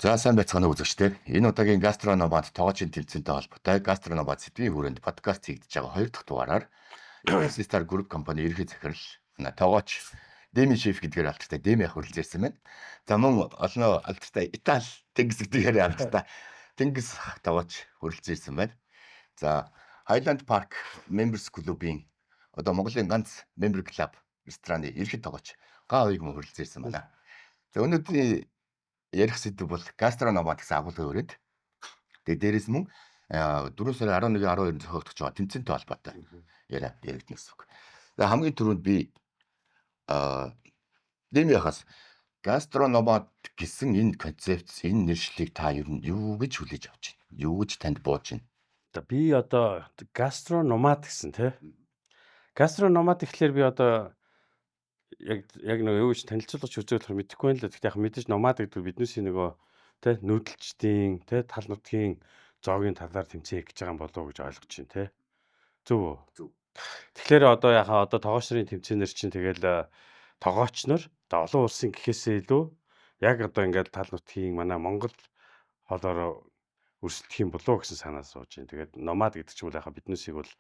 За сайн байцгаана уу үзэгчдээ. Энэ удаагийн гастрономад тоогоочийн тэмцээнтэй холбоотой гастрономад сэдвийн хүрээнд подкаст хийгдэж байгаа 2 дахь дугаараар Star Group компани ерхий захирал тоогооч Дэми шеф гэдгээр алдартай Дэми ах хүрэлцээрсэн байна. За мөн олноо алдартай Итали Тэнгис гэдгээр алдартай Тэнгис тоогооч хүрэлцээрсэн байна. За Highland Park Members Club-ийн одоо Монголын ганц Member Club рестораны ерхий тоогооч га хоёрыг мөн хүрэлцээрсэн байна. За өнөөдрийн ярих сэдв бол гастрономат гэсэн агуулгын өрөөнд. Тэгээ дээрэс мөн 4 сарын 11-12-нд зохиогдож байгаа тэмцээнтэй холбоотой яригдана гэсэн үг. За хамгийн түрүүнд би Дэмиахаас гастрономат гэсэн энэ концепц, энэ нэршлиг та ер нь юу гэж хүлээж авч байна? Юу гэж танд бууж байна? Би одоо гастрономат гэсэн тий. Гастрономат гэхлээр би одоо яг нэг юу гэж танилцуулгач үзүүлэхээр мэдэхгүй байна л да. Гэхдээ яг мэдээж номад гэдэг биднээс нөгөө тий нүүдэлчдийн тий тал нутгийн зоогийн талаар тэмцээх гэж байгаа юм болов уу гэж ойлгож байна тий. Зөв үү? Зөв. Тэгэхээр одоо яхаа одоо тоогооч нарын тэмцээнэр чинь тэгэл тоогооч нар олон улсын гэхээсээ илүү яг одоо ингээд тал нутгийн манай Монгол хоолоор өрсөлдөх юм болов гэсэн санаа сууж байна. Тэгээд номад гэдэг чинь бол яхаа биднээсийг бол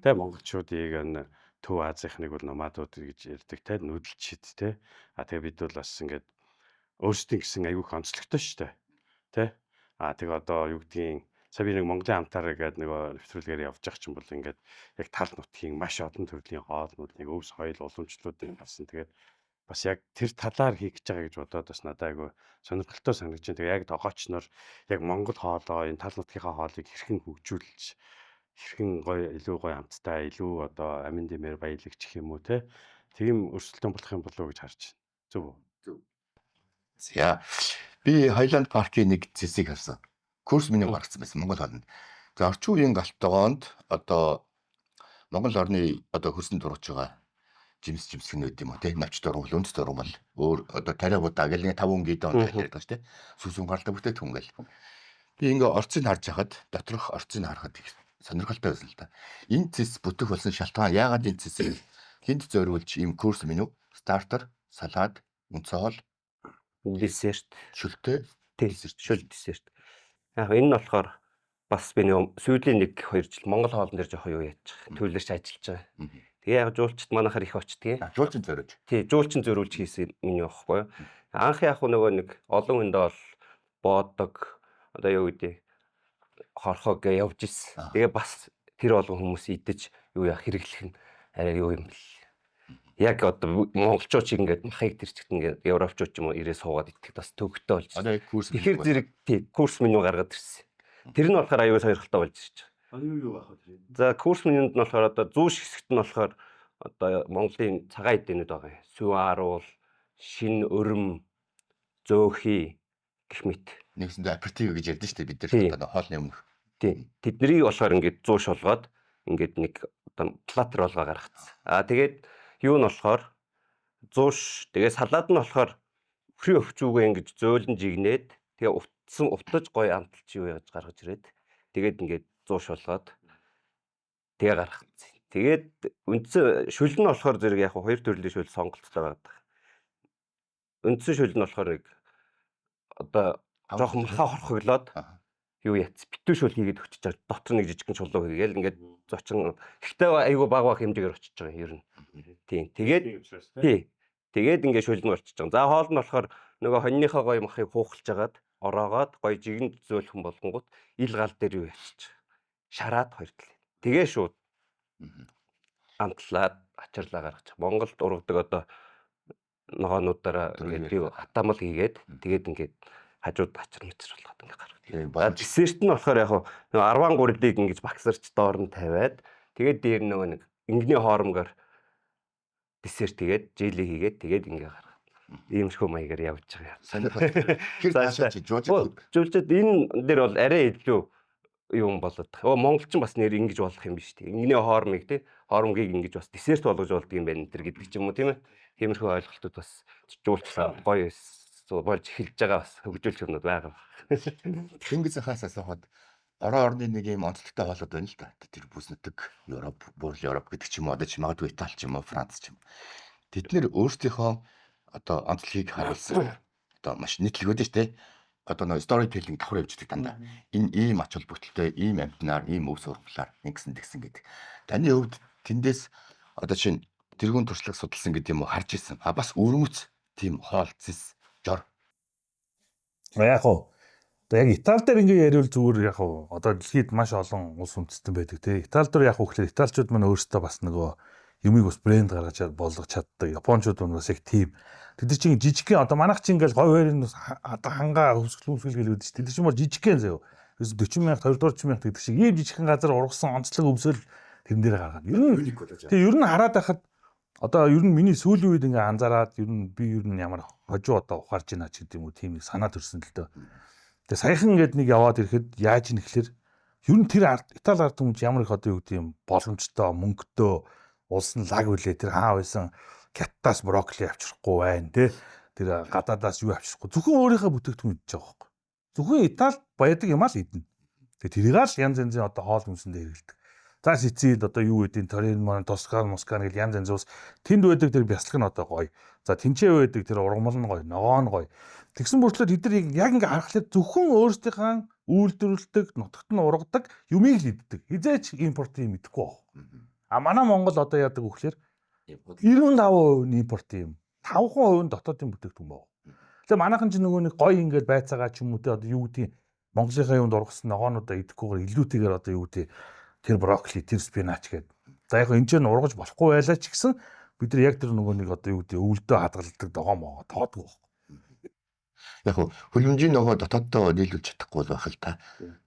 тий монголчуудыг энэ Төв Азийнхныг бол номадууд гэж ярьдаг те нүүдэлчид те. Тэгээ бид бол бас ингээд өөрсдийн гэсэн аюух онцлогтой шүү дээ. Тэ. Тэгээ одоо юу гэдгийг сая би нэг Монголын хамтаараа гэдэг нэг нэвтрүүлгээр явж байгаа чинь бол ингээд яг тал нутгийн маш олон төрлийн хоолнууд нэг өвс соёл уламжлалуудыг харсан. Тэгээд бас яг тэр талаар хийх гэж байгаа гэж бодоод бас надад айгүй сонирхолтой санагдаж байна. Тэгээ яг тоогооч нар яг Монгол хоолоо энэ тал нутгийнхаа хоолыг хэрхэн хөгжүүлж хэрхэн гоё илүү гоё амттай илүү одоо амин дэмээр баялагч гэх юм уу те тийм өрсөлдөөн болох юм болов уу гэж харж байна. Зөв үү? Зөв. За би Highland Park-ийн нэг зэсийг харсан. Курс меню гаргасан байсан Монгол хоолнд. За орчин үеийн галтгоонд одоо Монгол орны одоо хөрсөн дурж байгаа жимсгнүүд юм уу те навч дургуул өнц дургуул өөр одоо тариагуудаа гэл нэг 5 өнгийн доо ярьдаг шүү дээ. Сүсүн гардаг бүтэт хүн гэл. Би ингээ орцыг харж хахад доторх орцыг харахад сонирхолтой байсан л да. Энэ цэс бүтэх болсон шалтгаан яагаад энэ цэсийг хинт зориулж ийм курс меню стартер, салаад, үнцөөл, десерт, шүлтэй, шүл десерт. Яг энэ нь болохоор бас би нэг сүүлийн 1-2 жил Монгол хоолн дээр жоох юу яаж төлөвлөж ажиллаж байгаа. Тэгээ яг жуулчд манайхаар их очтгийг. Жуулчин зориулж. Тий, жуулчин зориулж хийсэн меню байхгүй юу? Анх яг нөгөө нэг олон хүндээ бол боодог одоо юу гэдэг хорхог гэж явж ирсэн. Тэгээ бас тэр олон хүмүүс идэж юу яа хэрэглэх нь арай юу юм бэл. Яг одоо монголчууд шиг ингээд махыг тэр чигт ингээд европчууд ч юм уу ирээ суугаад идэх бас төвөгтэй болж. Одоо яг курс тэгэхээр зэрэг тий курс меню гаргаад ирсэн. Тэр нь болохоор аюул сонирхолтой болж ирж байгаа. Юу байх вэ? За курс менюнд нь болохоор одоо зүүш хэсэгт нь болохоор одоо Монголын цагаан эднүүд байгаа юм. Сүв ааруул, шин өрөм, зөөхий гэх мэт. Нэгсэндээ аперитив гэж ярьдэн шүү дээ бид нар одоо хоолны өмнөх. Тий. Тэднийг болохоор ингээд зууш болгоод ингээд нэг одоо платер болгоо гаргацсан. Тэгээд юу нь болохоор зууш тэгээ салаад нь болохоор өхрийн өвчүүгээ ингэж зөөлөн жигнээд тэгээ утаж гоё амталч юу яаж гаргаж ирээд тэгээд ингээд зууш болгоод тэгээ гаргацсан. Тэгээд үндсэн шүл нь болохоор зэрэг яг хоёр төрлийн шүл сонголттой байдаг. Үндсэн шүл нь болохоор нэг одоо жоох маха хорхоглоод юу яц битүү шүл хийгээд өчөж байгаа. Дотор нэг жижигхэн чулуу хийгээл ингээд зочин ихтэй айгүй баг хэмжээгээр очиж байгаа юм ер нь. Тийм. Тэгээд ингээд шүл нь болчихж байгаа. За хоол нь болохоор нөгөө хоньныхоо гоё махыг хуухалж агаад ороогоод гоё жигэнд зөөлхөн болгонгууд ил гал дээр юу ячиж шараад хоёр тал. Тэгээ шууд амтлаад ачаарлаа гаргаж. Монголд ургадаг одоо ногоонуудаараа ингээд юу хатамал хийгээд тэгээд ингээд хажууд ачаар мачар болгоод ингээд гаргав. Десерт нь болохоор яг нөгөө 13-ыг ингэж багсарч доор нь тавиад тэгээд дээр нөгөө нэг ингэний хоормгоор десерт хийгээд желе хийгээд тэгээд ингээ гаргав. Иймэрхүү маягаар явж байгаа юм. Жуулчд энэ дээр бол арай илүү юм болоод. Монголчин бас нэр ингэж болох юм биш тийм. Ингэний хоормыг тий хоормгийг ингэж бас десерт болгож болдог юм байна энэ гэдэг ч юм уу тийм ээ. Тиймэрхүү ойлголтууд бас жуулчлаа гоё болж эхэлж байгаа бас хөгжүүлэх юмнууд байгаа. Тэнгис хаас асуухад орон орны нэг юм онцлогтой хоолод байна л да. Тэр бүснэтэг Европ, бурл Европ гэдэг ч юм уу одоо ч магадгүй Итали ч юм уу Франц ч юм. Тэд нэр өөрсдийнхөө одоо онцлогийг харуулсан. Одоо маш нийтлэг үүдэж тий. одоо нэг storytelling давхар явждаг дандаа. Энэ ийм ач холбогдолтой, ийм амтнаар, ийм өв сургалаар нэгсэн тэгсэн гэдэг. Таны хувьд тэндээс одоо чинь тэргуун туршлага судалсан гэдэг юм уу харж ирсэн. Бас өрмөц тийм хоол зэс жор. Яг уу. Одоо яг Итали дээр ингээ яриул зүгээр яг уу. Одоо дэлхийд маш олон улс үндэстэн байдаг тий. Итали дээр яг уу гэхэлээ италичууд маань өөрсдөө бас нөгөө юмыг бас брэнд гаргаж болгож чаддаг. Японочууд бас яг тийм. Тэд чинь жижигхэн одоо манайх чинь ингээл говь хоёрын одоо хангаа хөвсгөл гэлээд чинь тэд чинь бол жижигхэн заяа. Ерөөс 40,000 20,000 гэдэг шиг ийм жижигхэн газар ургасан онцлог өвсөл тэрэн дээр гаргаад. Ер нь хараад байхад одоо ер нь миний сүүлийн үед ингээ анзаараад ер нь ямар хожуу одоо ухаарч байна ч гэдэг юм уу тийм нэг санаа төрсөн л дөө. Тэгээ саяхан ингээд нэг яваад ирэхэд яаж ийн гэхэлэр ер нь тэр Итали ард түмч ямар их одоо юу гэдэг юм боломжтой мөнгөтэй улсын лаг үлээ тэр хаа байсан Каттаас брокколи авчрахгүй байна те тэр гадаадаас юу авчрахгүй зөвхөн өөрийнхөө бүтээгдэхүүн идэж байгаа байхгүй зөвхөн Италид баядаг юм аа л идэнэ. Тэгээ тэрийг л янз янзын одоо хоол хүнсэндээ хэрэгэлдэг. За Сицилид одоо юу гэдэг Торino, Тоскан, Москан гэл янз янз ус тэнд байдаг тэр бяцлаг нь одоо гоё. За тэнцээ байдаг тэр ургамал нь гоё, ногоо нь гоё. Тэгсэн мөрчлөө тэд нар яг ингээ харахад зөвхөн өөрсдийнхээ үйлдвэрлэдэг, нутагт нь ургадаг юмыг л иддэг. Хизээч импортыг мэдэхгүй байна. А манай Монгол одоо яадаг вөхлөөр 95% нь импорт юм. 5% нь дотоодын бүтээгдэхүүн байна. Тэгээ манайхан ч нөгөө нэг гоё ингээд байцаагаа ч юм уу те одоо юу гэдэг Монголынхаа юунд ургасан ногоонуудаа идэхгүйгээр илүүтэйгээр одоо юу гэдэг тэр брокколи, тэр спинач гэдэг. За яг энэ ч ургаж болохгүй байлаа ч гэсэн бид нар яг тэр нөгөө нэг одоо юу гэдэг өвөлдөө хадгалдаг догоо могоо тоодгүй байна. Яг хөлбөмжийн ногоо дотооддоо нийлүүлж чадахгүй байх л та.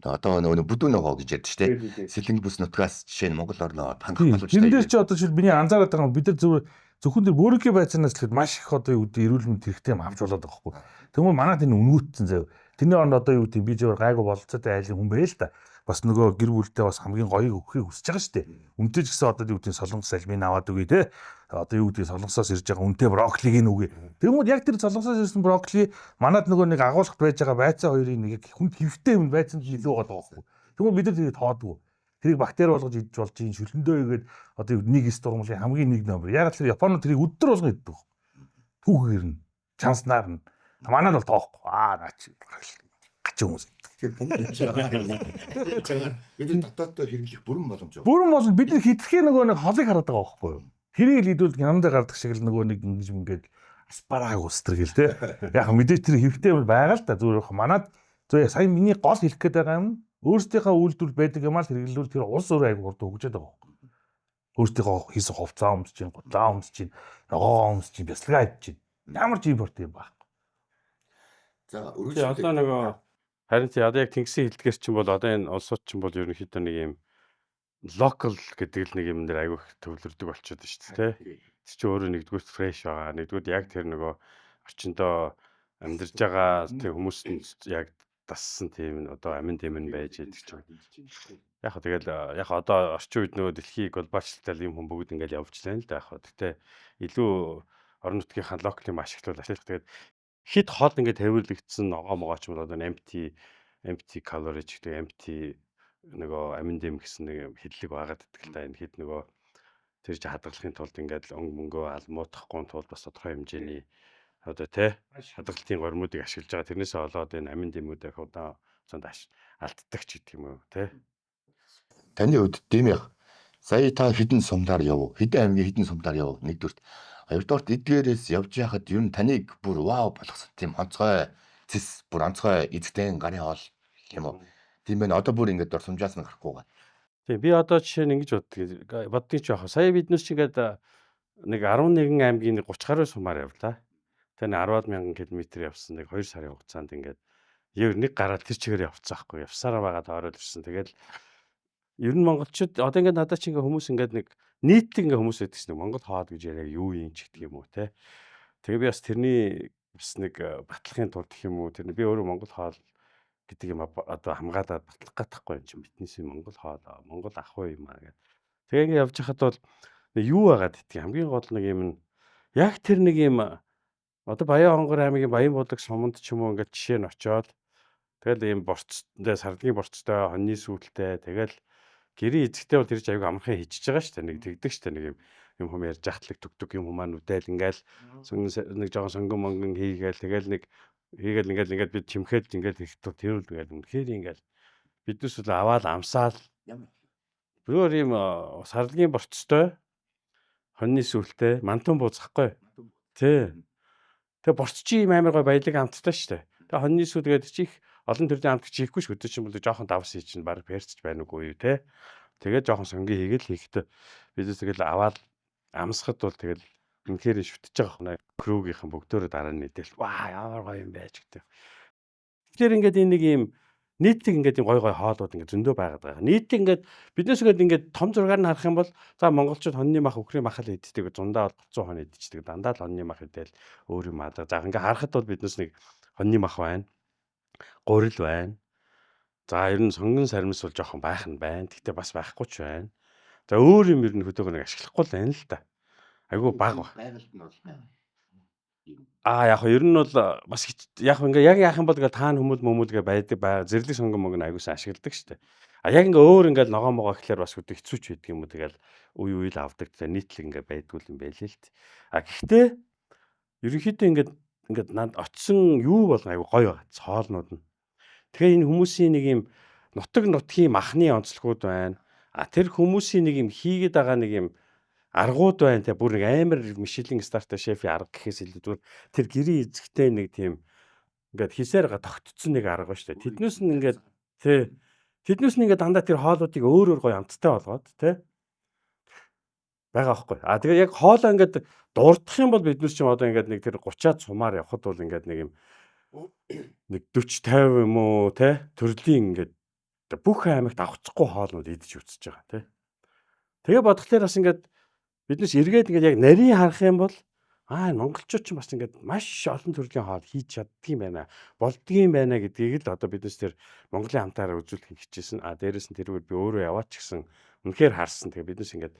Одоо нөгөө бүдүүн ногоо гэж ярьдэн штэ. Сэлэнг бүс нутгаас жишээ нь Монгол орноо хангах боломжтой. Энэ дээр ч одоо жишээл миний анзаараад байгаа нь бид нар зөвхөн тэр бөөрийнхөө байцаанаас л маш их одоо юу гэдэг эрүүл мэнд хэрэгтэй юм авч болоод байгаа хгүй. Тэгмээ манайд энэ өнгөтсөн заяа. Тэрний оронд одоо юу гэдэг би зөвөр гайгүй болцоотой айлын хүн байл та. Бас нөгөө гэр бүлдээ бас хамгийн гоёыг өгөхийг хүсэж байгаа шүү дээ. Үнтэй ч гэсэн одоо юу гэдэг солонгос салмин аваад өгье те. Одоо юу гэдэг солонгосоос ирж байгаа үнтэй брокколиг нь үгүй. Тэгмээд яг тэр солонгосоос ирсэн брокколи манад нөгөө нэг агуулгад байж байгаа байцаа хоёрыг нэг яг хүнд хэвтэй юм байцаанд илүү байгаа байхгүй. Тэгмээд бид нар тэрийг тоодгүй. Тэрийг бактери болгож идэж болж ин шүлэндөө игээд одоо нэг эс дурмлын хамгийн нэг номер. Яг л Японууд тэрийг өдөр болгон иддэг. Түүхээр нь чанснаар нь манад бол тоохгүй. Наач гач хүмүүс. Бид дотооддоо хэрэглэх бүрэн боломж байна. Бүрэн бол бид нар хитрхээ нөгөө нэг холыг хараад байгаа байхгүй юу? Хэрийг л идүүлдэг ямдаа гардаг шиг л нөгөө нэг ингэж ингээд аспарагус төр гэл те. Яг мэдээж тэр хэрэгтэй байгаа л да зүгээр манад зөв сая миний гол хэлэх гээд байгаа юм. Өөрсдийнхөө үйлдвэрлэл байдаг юм аа хэрэглүүл тэр улс өөрөө айгу урд хөгжөөд байгаа байхгүй юу? Өөрсдийнхөө хийсэн хувцаа өмсөж чинь, гутлаа өмсөж чинь, ногоо өмсөж чинь, бясалгаа идэж чинь. Ямар ч импорт юм байхгүй. За одоо нөгөө харин тий одоо яг тэнгисийн хэлдгэр чинь бол одоо энэ улсууд чинь бол ерөнхийдөө нэг юм локал гэдэг л нэг юм дээр айгүй их төвлөрдөг болчиход шүү дээ тий. Тэр чинь өөрөө нэгдүгээр фреш байгаа. Нэгдүгээр яг тэр нөгөө орчиндөө амьдарч байгаа тэр хүмүүст яг дассан тийм одоо амин дэмэн байж идэг чинь. Яг тэгэл яг одоо орчин үед нөгөө дэлхийн глобалчлалтай юм хүн бүгд ингээл явж лээ л да яг. Гэтэ илүү орон нутгийнхаа локалын ашиглал ашиглах тэгээд хит хол ингээд тавирлагдсан ногоо могоо ч юм бол одоо empty calorie гэдэг empty нөгөө амин дэм гэсэн нэг хэдлэг байгаад идэх л да. Энэ хэд нөгөө тэр чи хадгалахын тулд ингээд мөнгөө алмуудахгүй тулд бас тодорхой хэмжээний одоо тий хадгалтын гормуудыг ашиглаж байгаа. Тэрнээсээ болоод энэ амин дэмүүд их удаан хугацаанд алддаг ч гэдэг юм уу тий. Таны хувьд дэмэх сая та хідэн сумдаар яв. Хідэн аймгийн хідэн сумдаар яв. Нэгдүгürt хоёрдугаарт эдгээрээс явж яхад ер нь таныг бүр вау болгосон тийм онцгой цэс бүр онцгой эзэгтэй гарын хоол юм уу. Тийм байна. Одоо бүр ингээд дурсамжаас нь гарахгүй байгаа. Тийм би одоо жишээ нь ингэж боддгийг ч яах. Сая бид нар ч ингээд нэг 11 аймгийн 30 гаруй сумаар явлаа. Тэгээ 10,000 км явсан нэг 2 сарын хугацаанд ингээд нэг гараад тэр чигээр явцсан байхгүй. Явсараа байгаа тойрол ирсэн. Тэгэл ер нь монголчууд одоо ингээд надад чи ингээд хүмүүс ингээд нэг нийтлэг ингээд хүмүүс байдаг шнэ. Монгол хоол гэж яриаг юу юм ч гэдэг юм уу те. Тэгээ би бас тэрний бас нэг батлахын тулд гэх юм уу тэр би өөрөө монгол хоол гэдэг юм одоо хамгаалаад батлах гатахгүй юм чинь биднээс монгол хоол монгол ах уу юм аа гэдэг. Тэгээ ингээд явж хахад бол юу байгаад идэх хамгийн гол нэг юм нь яг тэр нэг юм одоо Баян хонгор аймгийн Баян булаг суманд ч юм уу ингээд жишээ нь очоод тэгэл ийм борцтой сардгийн борцтой хоньны сүүлтэй тэгэл гэрийн эзэгтэй бол тэр ч аягүй амархан хийчихэж байгаа шүү дээ. Нэг тэгдэг шүү дээ. Нэг юм хүм ярьж ахтлаг төгдөг юм хүмүүс маань үдэл ингээл нэг жоохон сонгон монгон хийгээл тэгэл нэг Ингээд бид чимхэд ингээд их тэрүүл ингээд үнэхээр ингээд биднес бол аваад амсаал бүр ийм сарлагын борцтой хоньны сүлтэй мантун бууцахгүй. Тий. Тэгээ борц чи ийм амар гой баялаг амттай шүү дээ. Тэгээ хоньны сүл гэдэг чи их олон төрлийн амт чи хийхгүй шүү дээ. Чинь бол жоохон давс хий чинь баг перцч байна уугүй юу те. Тэгээ жоохон сонгийн хийгээл хийхдээ бидээс тэгэл аваад амсахад бол тэгэл үнэхээр шүтэж байгаа юм. Крүүгийнхэн бүгдөө дараа нь нийтэл ваа ямар гоё юм байж гэдэг. Тэгэхээр ингээд энэ нэг ийм нийтийг ингээд гой гой хоолууд ингээд зөндөө байгаад байгаа. Нийтийг ингээд биднээс ингээд том зургаар нь харах юм бол за монголчууд хоньны мах өхрийн мах л иддэг зундаа 300 хон идчихдэг. Дандаа л хоньны мах идэл өөр юм аа. За ингээд харахад бол биднээс нэг хоньны мах байна. Гурил байна. За ер нь сонгон сармис бол жоохон байх нь байна. Гэхдээ бас байхгүй ч байна. За өөр юм ер нь хөдөөгөө нэг ашиглахгүй л байна л да. Айгу баг ба. Байгальд нь бол Яг ер нь бол бас яг ингээ яг яах юм бол таан хүмүүс гэ байдаг зэрлэг сонгон мөнгө айгуусаа ашигладаг штэ. Яг ингээ өөр ингээл ногоо могоо гэхлээр бас хөдөө хэцүү ч байдаг юм уу тэгэл үе л авдаг тэ нийтлэг ингээ байдгүй юм байл л. Гэхдээ ерөнхийдөө ингээд над очсон юу бол айгу гоё байгаа. Цоолнууд нь. Тэгэхээр энэ хүмүүсийн нэг юм нутгийн махны онцлогуд байна. Тэр хүмүүсийн нэг юм хийгээд байгаа нэг юм аргууд байна те бүр нэг амар Мишелин стартай шефийн арга гэхээс илүү тэр гэрийн эзэгтэй нэг тийм ингээд хийсээр тогтцсон нэг арга ба штэ. Тэднээс нь ингээд дандаа тэр хоолуудыг өөр гоё амттай болгоод те байгаа байхгүй. Тэгээ яг хоолоо ингээд дурдах юм бол биднес чинь одоо ингээд нэг тэр 30-аад сумаар явхад бол ингээд нэг юм нэг 40 50 юм уу те төрлийн ингээд бүх аймагт авцахгүй хоолнууд идэж үтсэж байгаа те. Тэгээ бодглохлоор бас ингээд биднес эргээд ингээд яг нарийн харах юм бол монголчууд ч бас ингээд маш олон төрлийн хоол хийж чаддаг юм байна. Болдго юм байна гэдгийг л одоо биднес тэр Монголын хамтаараа үзүүлэх хичээсэн. Дээрээс нь тэрүүгээр би өөрөө яваад ч гэсэн үнэхээр харсан. Тэгээ биднес ингээд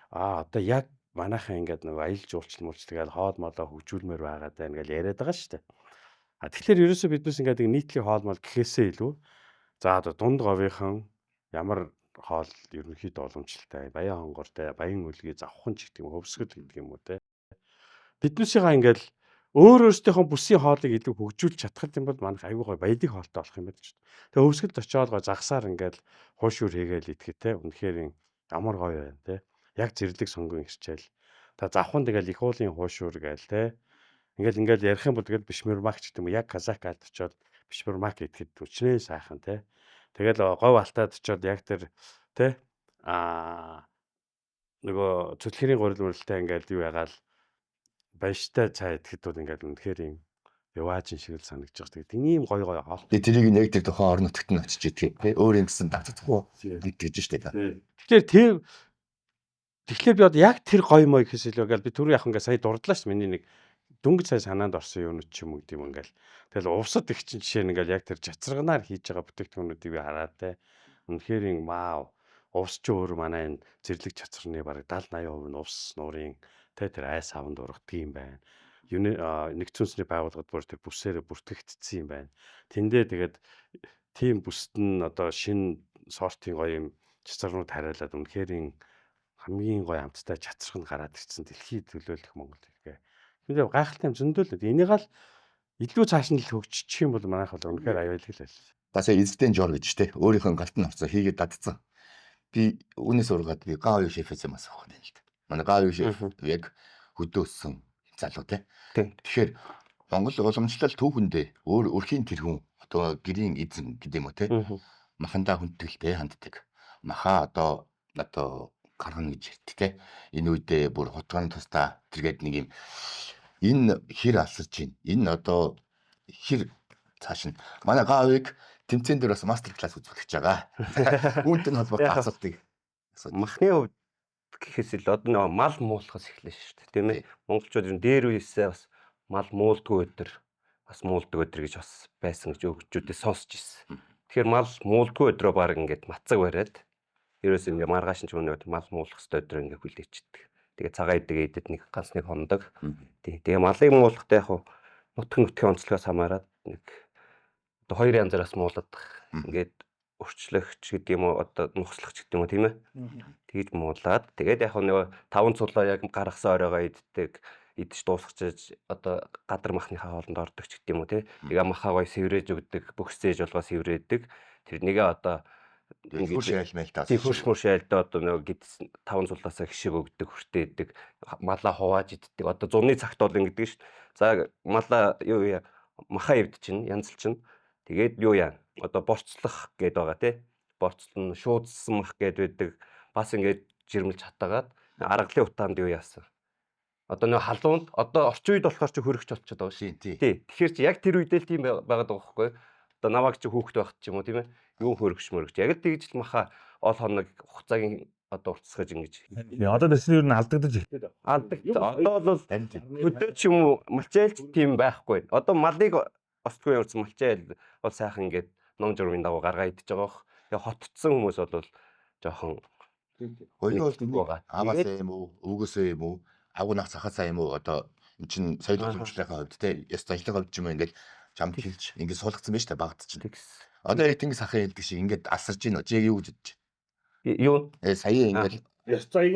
одоо яг манайхаа ингээд нэг аялал жуулчлал тэгээд хоол молоо хөгжүүлмээр байгаад байна гэж яриад байгаа шүү дээ. Тэгэхээр ерөөсөө биднес ингээд нийтлэг хоол мол гэхээсээ илүү за одоо дунд говийнхан ямар хоол ерөнхийдөө уламжлалтай баян хонгортой баян үлгий завхан ч гэдэг юм хөвсгөл гэдэг юм уу те биднээсээ ингээл өөрөөсөө бүсийн хоолыг илүү хөгжүүлж чадхад юм бол манайх аюу гой баялаг хоолтой болох юм байна ч. Тэгээ хөвсгөлд очиод гой загсаар ингээл хуушуур хийгээл идэхэд те үнэхээр ямар гоё байна те яг зэрлэг сонгон ирчээл та завхан тэгэл их уулын хуушуур гээл те ингээл ярих юм бол тэгэл бишмэрмак ч гэдэг юм яг казакад очиод бишмэрмак идэхэд өчнөө сайхан те тэгэл говь алтаад очиод яг тэр тэ нөгөө цөтлөрийн гурил мөрөлтэй ингээл юу ягаал баяштай цай идэхэд бол ингээл үнэхээр юм яваажин шиг л санагдаж байгаа. Тэгээд ийм гоё хоол. тэрийг нэг тэр тухайн орон нутагт нь очиж идэх тий өөр юм гэсэн татдаггүй гэж штэ та. Тэгэхээр би одоо яг тэр гоё мой гэхээс илүү ингээл би түрүү яг ингээд сая дурдлаа ш миний нэг дүнгийн цай санаанд орсон юм ч юм уу гэдэм ингээл тэгэл увсад их чинь жишээ нь ингээл яг тэр чацарганаар хийж байгаа бүтээгдэхүүнүүдийг би хараад те үнэхээр вау увс ч өөр манай энэ зэрлэг чацарны бараг 70-80% нь увс нуурын те тэр айс савнд ургадаг юм байна. Нэгдсэн үндэсний байгууллагад бүр тэр бүсээр бүртгэгдсэн юм байна. Тэндээ тэгээд тийм бүст нь одоо шинэ сортын гоё юм чацарнууд хараалаад үнэхээр хамгийн гоё амттай чацарх нь гараад ирсэн дэлхийд төлөөлөх Монгол хэлгээ. Тэгээд гайхалтай юм зөндөө л энийг л илүү цааш нь л хөгжчих юм бол манайх бол үнэхээр аюулгүй л байл. Бас эзэгтэй жор гэж те өөрийнхөө галт нь орцоо хийгээд дадсан. Би үүнээс ургаад би гаав шефээс юм асуух юм байна. Манай гаав шеф яг хөдөөссөн залуу те. Тэгэхээр Монгол уламжлал түүхэндээ өрхийн тэрхүүн одоо гэрийн эзэн гэдэг юм уу те. Махандаа хүндэтгэлтэй ханддаг. Маха одоо гаргана гэж ярьдаг те. Энэ үедээ бүр хутгааны тусдаа тэргээд нэг юм энэ хэр алсарч байна. Энэ одоо хэр цааш нь манай гаавыг тэмцээн дээр бас мастер класс үзүүлж байгаа. Үүнтэй холбоотой асуултыг махны хувьд гэхээс л одоо нэг мал муулахаас эхлэв шүү дээ. Тийм ээ. Монголчууд ер нь дээр үеэсээ бас мал муулдгүй өдөр бас муулдаг өдөр гэж бас байсан гэж өгчүүдээ сонсч ирсэн. Тэгэхээр мал муулдгүй өдрөө баг ингээд мацаг бариад ерөөс ингээ маргааш нь ч өнөө мал муулах хэвээр өдөр ингээ хүлээчдэг. Тэгээ цагаан идэд нэг ганц нэг хондог. Тэгээ малыг муулахдаа яг нутгийн онцлогоос хамаарат нэг одоо хоёр янзараас муулаад ингээд өрчлөгч гэдэг юм уу одоо нухслахч гэдэг юм уу тийм ээ. Тэгж муулаад тэгээд яг нэг 5 цулаа яг гаргасан оройгоо иддэг. идэж дуусгачиж одоо гадар махныхаа хоолнд ордог ч гэдэг юм уу тий. Тэгээ махаа гоё сэврээж өгдөг, бөхсээж болгоо сэврээдэг. Тэрнийгээ одоо Хурш айлмэл таас. тийм хурш айлдаа одоо нөгөө гидс 5 цулаасаа хишиг өгдөг, хүртээдэг, малаа хувааж иддэг. Одоо зуны цагт бол ингэдэг шүү дээ. За малаа юу махаа ивд чинь, янзл чинь. Тэгээд юу яа. Одоо борцлох гээд байгаа тий. Борцлон шуудсан мах гээд байдаг. Бас ингээд жирмэлж хатаагаад аргалын утаанд юу яасан. Одоо нөгөө халуунд одоо орчин үед болохоор чи хөрөгч болчиход байгаа шүү. Тий. Тий. Тэгэхээр чи яг тэр үедээ л тийм байгаад байгаа байхгүй. Одоо наваг чи хүүхэд байхад ч юм уу тийм ээ. Юу хөрөгч мөрөгч. Яг л тэгж л маха ол хоног хугацаагийн одоо уртсгаж ингэж. Одоо дэсний юу н алдагдаж ихтэй. Одоо бол Танд хөдөө ч юм уу малчайл тийм байхгүй. Одоо малыг остгүй явуулсан малчайл бол сайхан ингээд ном журмын дагуу гаргаа идэж байгаа бох. Тэгээ хотцсон хүмүүс бол жоохон хоёроо бол байгаа. ааваасаа юм уу, өвгөөсөө юм уу, агуунах цахаасаа юм уу одоо эн чин соёл уламжлалынхаа хувьд те ёс заншлахын хувьд ч юм уу ингээд чамд хэлж ингээд суулгацсан байж та багт чинь. Одоо яг тэнгис ахын хэлдэг шиг ингээд алсарж гин үү? Жиг юу гэж бодож? Юу Сая ингээд Ёс цаыг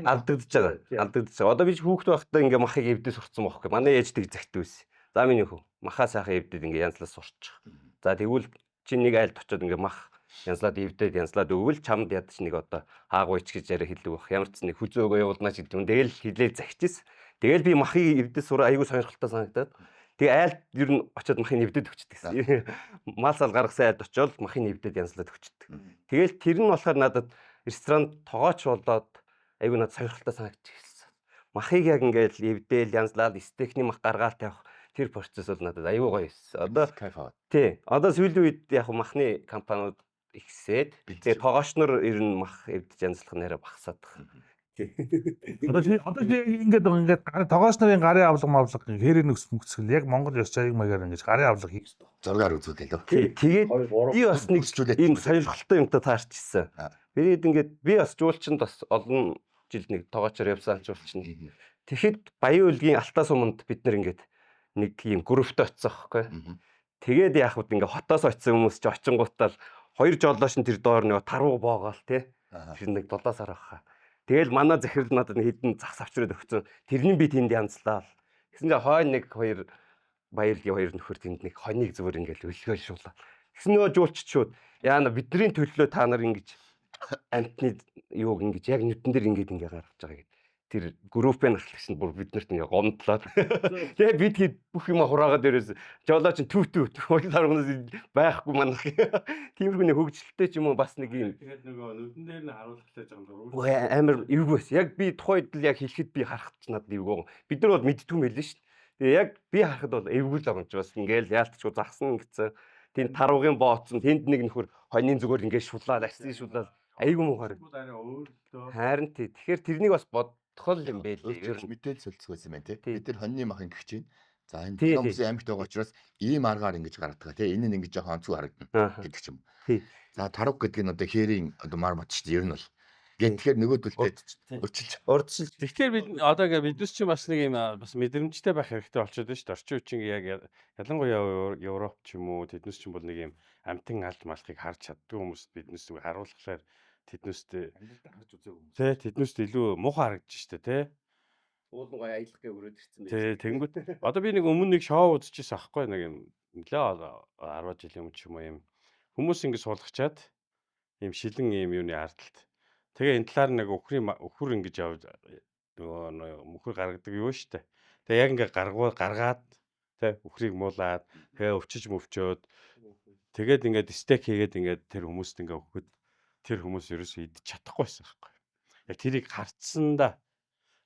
алдагдаж байгаа. Алдагдаж байгаа. Одоо би хүүхэд байхдаа ингээ махыг эвдээ сурцсан байхгүй. Манай ээж тэг загт байсан. За миний хүү. Махаа сайхан эвдээд ингээ янзлаад сурчих. За тэгвэл чи нэг айлд очиод ингээ мах янзлаад эвдээд янзлаад өгвөл чамд яд чи нэг одоо хаагуйч гэж яриа хэлдэг байх. Ямар ч нэг хүзөөгөө явуулнаа ч гэдэг юм. Тэгэл хилээ загчээс. Тэгэл би махыг эвдээ сураа айгүй сонирхолтой санагдаад. Тэгээ айлд ер нь очиод махыг эвдээд өгчдөг. Мал сал гаргасан айлд очиод махыг эвдээд янзлаад өгчдөг. Тэгэл тэр нь болохоор надад ресторанд тоогооч болоод айгүй надад сонирхолтой санагдчих хэлсэн. Махыг яг ингээл эвдээл янзлаад стейкний мах гаргаал тавих тэр процесс бол надад айгүй гоё байсан. Одоо кайф аваад. тий. Одоо сүүлийн үед яг махны компаниуд ихсээд тэгээ тоогооч нар ер нь мах эвдэж янзлах нэрэ багасаад байна. Одоо ингээд тогооч нарын гарын авлага хэрэг нөхцөл яг Монгол ёс зайг маягаар ингэж гарын авлага хийх хэрэгтэй. Зургаар үзүүлээ лөө. Тэгээд би бас нэг ийм сонирхолтой юмтай таарчсан. Тэгээд ингээд би бас жуулчинд бас олон жил нэг тоогоочор явсан жуулчин. Тэгэхэд Баян үлгийн Алтаа суманд бид нар ингээд нэг ийм групптэй очсон байхгүй. Тэгээд яг хүүд ингээд хотоос очсон хүмүүс чи очингуудаа л хоёр жолооч нь тэр доор нэг таруу боогоол тий. Тэр нэг 7 сар байхаа. Тэгэл манай захирал надад хэдэн зах авчраад өгсөн. Тэрний би тэнд янзлаа. Гэсэн чинь хойно нэг хоёр Баярлгийн хоёр нөхөр тэнд нэг хоныг зүгээр ингээл өлгөө шуулаа. Гэсэн нөгөө жуулччууд яана бидний төлөө та нар ингэж амтны юуг ингэж яг нүдэн дээр ингээ гаргаж байгаа гэдэг. Тэр группын ахлагч нь бүр биднэрт ингээ гомдлоод. Тэгээ бид хэд бүх юм хураагаад дээрээс жолооч нь төв хоёул харгунаас байхгүй манах. Тиймэрхүү нэг хөгжилтэй ч юм уу бас нэг юм. Тэгээд нөгөө нүдэн дээр нь харуулхтай жоо. Амар эвгүйс. Яг би тухайд л яг хэлэхэд би харахад ч надад эвгүй. Бид нар бол мэдтгүй мэлэн шүү дээ. Тэгээ яг би харахад бол эвгүй л байгаа юм чи бас ингээл яалтчгүй загсан гэсэн. Тэнд таруугийн бооцсон тэнд нэг нөхөр хоньны зүгээр ингээ шулаад арсын шулаад айгүй муугар. Харин тий. Тэгэхээр тэрнийг бас бодхол юм бэ л. Ер нь мэдээд солилцсон байсан байна тий. Бид тэр хоньны мах ингэж чинь. За энэ Тий, хүмүүсийн амьд байгаа учраас ийм аргаар ингэж гаргадаг тий. Энэ нь ингэж жоохон онцгой харагдана гэдэг ч юм. Тий. За тарууг гэдэг нь одоо хээрийн одоо мар мат шүү дээ. Ер нь бол. Тэгэхээр нөгөөдөлтэй урдчилж. Тэгэхээр бид одоо ингээ бидус чи бас нэг юм бас мэдрэмжтэй байх хэрэгтэй болчиход байна шүү дээ. Орчин үеийн яг ялангуяа Европ ч юм уу тэднес ч юм бол нэг юм амтан аль малхыг харж чаддгүй хүмүүст биднес зүгээр харуулхлаар тэднестэй харж үзээгүй хүмүүс. Тэ тэднестэй илүү муухай харагдаж штэ тэ. Уулын гоё аялах гэ өрөөд ирсэн байх. Тэ тэнгүүт. Одоо би нэг өмнө нэг шоу үзчихсэн аахгүй нэг юм нэлээ 10 жилийн өмнө ч юм уу юм хүмүүс ингэ суулгачаад юм шилэн юм юуны ардалт. Тэгээ энэ талаар нэг өхөр ингэж явж нөгөө мөхөр гаргадаг юу штэ. Тэгээ яг ингээ гаргаад тэ өхрийг муулаад тэгээ өвчөж мөвчөөд тэгээд ингээд стейк хийгээд ингээд тэр хүмүүст ингээ өгөхөд тэр хүмүүс ерөөсөө идэж чадахгүй байсан байхгүй. Яг тэрийг харцсандаа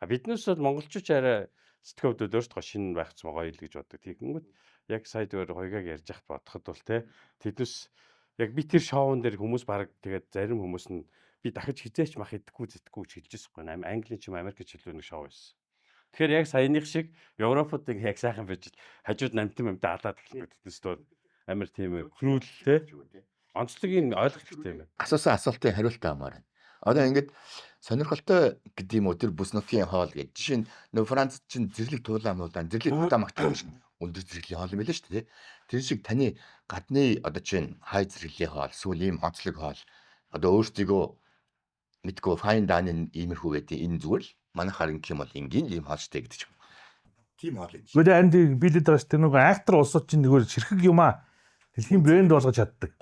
биднээс бол монголчууд арай сэтгэвд өөртөө шинэ байх ч гоё л гэж боддог. Тэгэнгүүт яг сая дээр хоёгаг ярьж хат бодоход бол тэ тэднес яг би тэр шоун дээр хүмүүс баг тэгээд зарим хүмүүс нь би дахиж хизээч мах идэхгүй зэтгэхгүй гэж хэлж байгаа юм. Англи ч юм Америк ч хэлбэр нэг шоу байсан. Тэгэхээр яг саяных шиг Европуудыг яг сайхан байж хажууд намтан алаад эхэлдэг тэднээс амар тийм хөрүүлтэй. Онцлогийг ойлгох хэрэгтэй юм байна. Асуусан асуултын хариулт амар байна. Одоо ингээд сонирхолтой гэдэг юм уу тэр бүс нутгийн хоол гэж. Жишээ нь нөө Франц чинь зэрлэг туулаамуудаа зэрлэг магтаах шиг өндөр зэрэглийн хоол юм байлаа шүү дээ. Тэр шиг таны гадны одоо чинь хай зэрэглийн хоол, сүүл ийм онцлог хоол одоо өөрсдийгөө мэдгүй файн дааны иймэрхүү гэдэг энэ зүгээр л манайхаар ингэх юм бол энгийн ийм хоол штэ гэдэг ч юм. тийм хоол юм. Гэхдээ харин билээд байгаа ш тэр нөгөө актер улсууд чинь нөгөө ширхэг юм аа. Дэлхийн брэнд болгож чаддаг.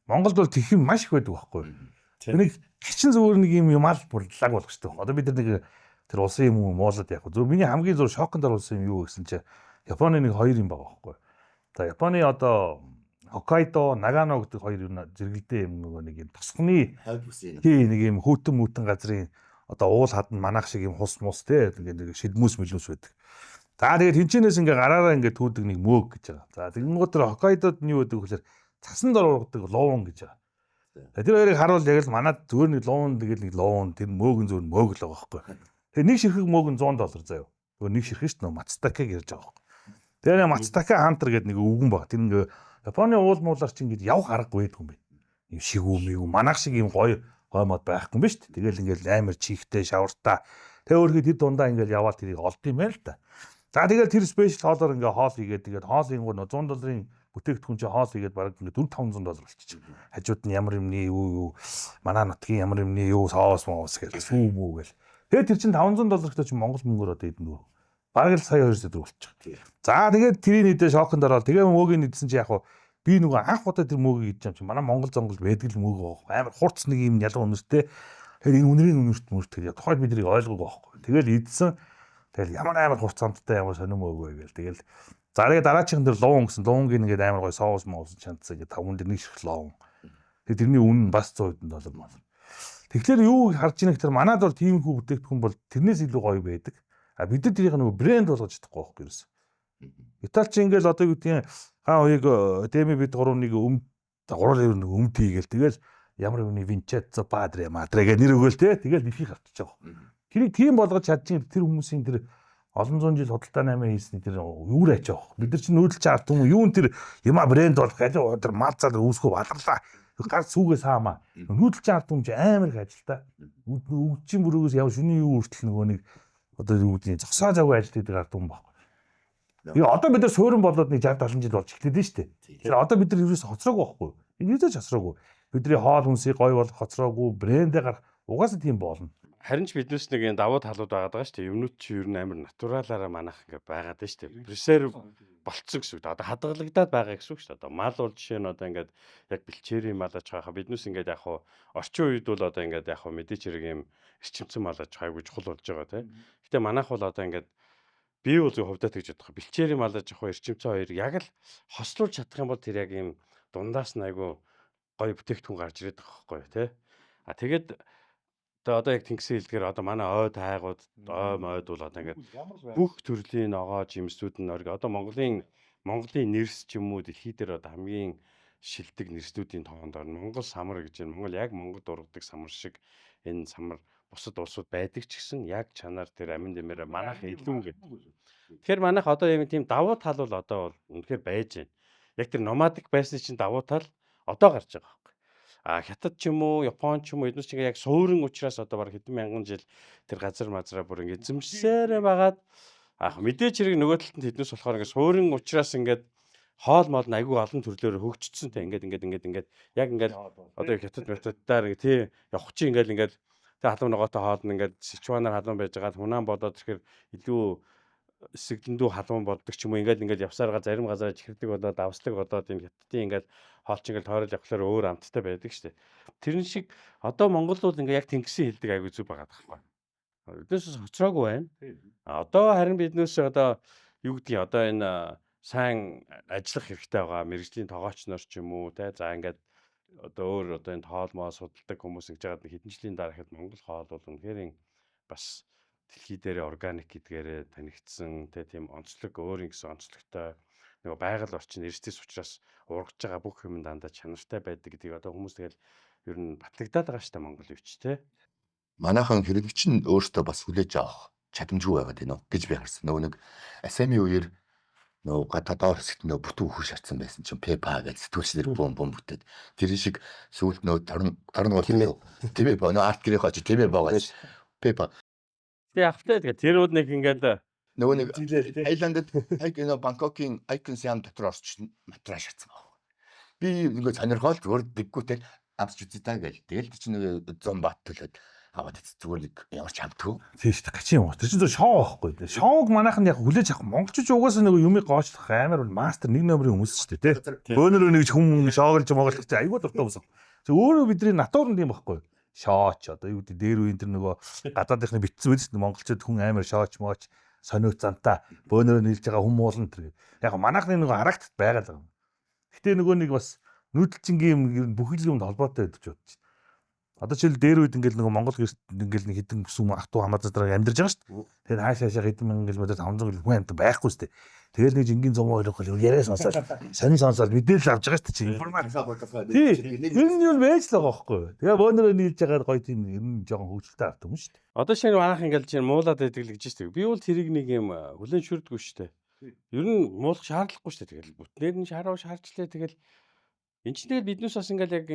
Монголд бол тэгэх юм маш их байдаг байхгүй. Тэнийг гिचэн зүгээр нэг юм юмал бурлаг болгох шүү дээ. Одоо бид нэг тэр улсын юм уу моолоод яг. Зөв миний хамгийн зур шоконд оруулсан юм юу гэсэн чинь Японы нэг хоёр юм байгаа байхгүй. За Японы одоо Хоккайдо, Нагано гэдэг хоёр юм зэрэгэлдээ юм нөгөө нэг юм тосгоны нэг юм хөтөн мүтэн газрын одоо уул хадна манах шиг юм хус мус те нэг шидмүс мэлүүс байдаг. За тэгээд тэнчэнээс ингээ гараараа ингээ түүдэг нэг мөөг гэж байгаа. За тэгэнгүүт тэр Хоккайдод нь юу гэдэг вэ гэхээр цасанд ордог ловон гэж байгаа. Тэр хоёрыг харуул яг л манад зүгээр нэг ловон тэгэл нэг ловон тэр мөөг зүгээр мөөг л байгаа байхгүй. Тэгээ нэг ширхэг мөөг нь $100 заяа. Нөгөө нэг ширхэг шүү дээ Мацтака гэж байгаа байхгүй. Тэгээ Мацтака хантер гэдэг нэг өвгөн баг. Тэр ингээ Японы уул муулаар чинь ингээд явах аргагүй байдаг юм байна. Юм шигүү мэгүү манах шиг юм гоё мод байхгүй юм ба шүү дээ. Тэгэл ингээд амар чихтэй шавартаа. Тэгээ өөрхий тэр дундаа ингээд яваал тэрийг олд юм байна л та. За тэгэл тэр спешиал хоолоор ингээ хоол хийгээд тэгээд хоол ингуу $100 бүтээгдэхүүн чинь хоол хийгээд бараг ингээ $400-500 болчих. Хажууд нь ямар юмний юу манай нутгийн ямар юмний юу соос моос гэж сүү мүү гэл. Тэгээд тэр чинь $500 гэдэг чинь Монгол мөнгөөр одоо эдэн дүү. Бараг л сая 200 төгрөг болчих. За тэгээд тэрийн нийтээ шоконд ороод тэгээ мөөгийн нийтсэн чинь яг хуу би нөгөө анх удаа тэр мөөгийг идэж юм чинь манай Монгол зонгол байдаг л мөөг байгаа. Амар хурц нэг юм ялгуу өнөртэй. Тэгэхээр энэ үнэрийн үнэрт мөрт тэгээд тухайд бид нарыг ойлгоогүй байхгүй. Тэгэл идсэн. Тэгэл ямар амар хурцаанттай ямар сонирм өгөө гээл. Тэгэл зарыг дараачихын дээр ловон гэсэн ловонгийн ингээд амар гой соус моос чанцсан ингээд таван дээр нэг ширх ловон. Тэгээ тэрний үнэ нь бас $100 мал. Тэгэхээр юу харж ийнэ гэхээр манад бол тиймэрхүү бүтээгдэхүүн бол тэрнээс илүү гоё байдаг. А бид нар тэрийг нөгөө брэнд болгож чадахгүй байхгүй юусэн. Италич ингээл одоо юу гэдгийг хоёрыг дэмэ бид 3-1 3-2 өмд хийгээл тэгэл ямар үний Винченцо Падре Мадре гэх нэр өгөөл те тэгэл нэхийг авчиж байгаа. Тэрийг тийм болгож чадчих тэр хүмүүсийн тэр олон зуун жил худалдаа наймаа хийсний тэр юур ачиж байгаа. Бид нар чинь нүүдэлч арт юм юун тэр яма брэнд болох ажил тэр малцаад үүсгөө балглаа. Гар сүгээс хаамаа. Нүүдэлч арт юм чи амар их ажилтаа. Өвчин бүрөөс яв шүний юу хүртэл нөгөө нэг одоо юу гэдгийг зогсоо завгүй ажил хийдэг арт юм байхгүй. Тэгээ одоо бид нар суурин болоод нэг 60 70 жил болж эхлэв шүү дээ. Тэгэхээр одоо бид нар ерөөс хоцроогүй байхгүй. Энэ юусаж хоцроогүй. Бидний хоол хүнсийг гоё болох хоцроогүй брэндээ гарах угаасаа тийм болно. Харин ч биднээс нэг энэ давуу талууд байгаа даа шүү дээ. Юмнууд чи ер нь амар натуралаараа манах ингээ байгаад байна шүү дээ. Пресерв болцсон гэсэн үг. Одоо хадгалагдаад байгаа гэсэн үг шүү дээ. Одоо мал бол жишээ нь одоо ингээд яг бэлчээрийн мал аж хааха биднээс ингээд яг хуу орчин үед бол одоо ингээд яг хуу мэдээч хэрэг юм эрчимцэн мал аж хаагүй чухал болж байгаа тийм. Гэтэ манайх бол одоо ингээд би бол хувьдаа тэгж бодох. Бэлчээрийн мал аж хаа эрчимцэн хоёр яг л хослуулж чадах юм бол тэр яг юм дундаас нь айгу гоё бүтээгдэхүүн гарч ирээд байгаа байхгүй тий. А тэгээд одоо яг тэнгисийн хэлдгээр одоо манай ойд хайгууд ойд бол одоо ингээд бүх төрлийн ногоо жимсүүд нь ориг одоо Монголын нэрс ч юм уу дэлхий дээр одоо хамгийн шилдэг нэрсүүдийн тоонд орно. Монгол самар гэж байна. Монгол яг Монгол ургадаг самар шиг энэ самар бусад улсууд байдаг ч гэсэн яг чанаар тэр амин дэмээр манайх илүү гэдэг. Тэгэхээр манайх одоо юм тийм давуу тал бол одоо бол үнэхээр байж байна. Яг тэр номадик байсны чинь давуу тал одоо гарч байгаа байхгүй. А хятад ч юм уу, Япон ч юм уу эднес чинь яг суурин учраас одоо баг хэдэн мянган жил тэр газар мазраа бүр ингэ эзэмшсээр байгаад мэдээч хэрэг нөгөө талд нь эднес болохоор ингэ суурин учраас ингээд хоол моол нь айгүй олон төрлөөр хөгжчихсөн те ингээд яг ингээд одоо хятад методаар тий явах чи ингээд тэг халуун ногоотой хоол нь ингээд Сичванаар халуун байж байгаа Хунан болоод тэгэхээр илүү эсэглэндүү халуун болдог ч юм уу ингээд явсараа зарим газараа чихэрдэг болоод давслаг болоод энэ хятадын ингээд хоол чинь ингээд тойрол явхлаар өөр амттай байдаг штэ. Тэрэн шиг одоо Монгол бол ингээд яг тэнгисийн хэлдэг айгүй зүг байгаа байхгүй. Биднээс хоцроогүй байна. Одоо харин биднээс одоо юу гэдгийг одоо энэ сайн ажиллах хэрэгтэй байгаа мэрэгжлийн тоогооч нар ч юм уу те за ингээд одоо өөр одоо энэ хоол моо судалдаг хүмүүс ингэж байгаа хэдэн жилийн дараа хэд Монгол хоол бол үнэхээр бас дэлхий дээр органик гэдгээрээ танигдсан тийм онцлог өөр ингэсэн онцлогтой нэг байгаль орчин эрсдэс учраас ургаж байгаа бүх юм дандаа чанартай байдаг гэдгийг одоо хүмүүс тэгэл ер нь батлагдаад байгаа шүү дээ Монгол өвч те. Манайхан хэрэгч нь өөртөө бас хүлээж авах чадамжгүй байгаад байна уу гэж би харсан. Нөгөө нэг асами үеэр нөгөө гадаадаар хэсэгт нөгөө бүтэн үхэр шатсан байсан чинь PayPal гэж сэтгүүлчдэр бом бүтээд тэр шиг сүүлд нөгөө 40 тийм ээ нөгөө арт гэрээ хаач тийм ээ байгаа PayPal. Тэгээ явахтай тэгээ тэр үд нэг ингээд нөгөө нэг Айландд нөгөө Бангкокийн Icon Siam дотор орч матраа шатсан байна. Би ингээд сонирхоод зүгээр дэггүүтэй амсч үзье даа гэл. Тэгэл чи нэг 100 бат төлөөд аваад зүгээр нэг ямар ч хамтгүй. Тийм шүү дээ. Гачин юм уу. Тэр чинь зөв шоу байхгүй. Шоуг манайхан яг хүлээж авах монголчууд угаасаа нэг юмыг гоочлох амар мастер нэг номерын хүмүүс шүү дээ, тий. Бөөнөрөө нэг хүн шоугалж моголч чи айгүй дуртай хүмүүс. Өөрөө бидний натур нь тийм байхгүй. Шооч одоо юу гэдэг дээр үеийн тэр нөгөө гадаадынхны битсэн үст монголчууд хүн амар шооч mooч сониуц зантаа бөөнөрөө нийлж байгаа хүн муулан тэр. Яг манайхны нөгөө харагт байгаа л юм. Гэтэ нөгөө нэг бас нүүдэлчингийн бүхэл юмд холбоотой байдаг ч бодчих. Одоо жишээл дээр үед ингээл нөгөө Монгол гэрт ингээл нэг хэдэн сүм ах トゥ хамаазаа дараа амьдарч байгаа шүү дээ. Тэгээд хаашаа хэдэн мянган жил мөдөд 500 жил хүн амьд байхгүй шүү дээ. Тэгэл нэг жингийн зам ойлгох хөл яриа сонсоод сонин сонсоод мэдээлэл авч байгаа шүү дээ. Информац. Энэ юу байж л байгаа байхгүй. Тэгээ бөөнөрөө нийлж байгаа гоё тийм ер нь жоохон хөвгөлтэй авт юм шүү дээ. Одоо шинэ манайх ингээл чинь муулаад байдаг л гэж шүү дээ. Би бол тэрийг нэг юм хүлэн шүрдэггүй шүү дээ. Ер нь муулах шаардлагагүй шүү дээ. Тэгэл бүтнээр нь шаарчлаа тэгэл энэ ч тэгэл биднээс бас ингээл яг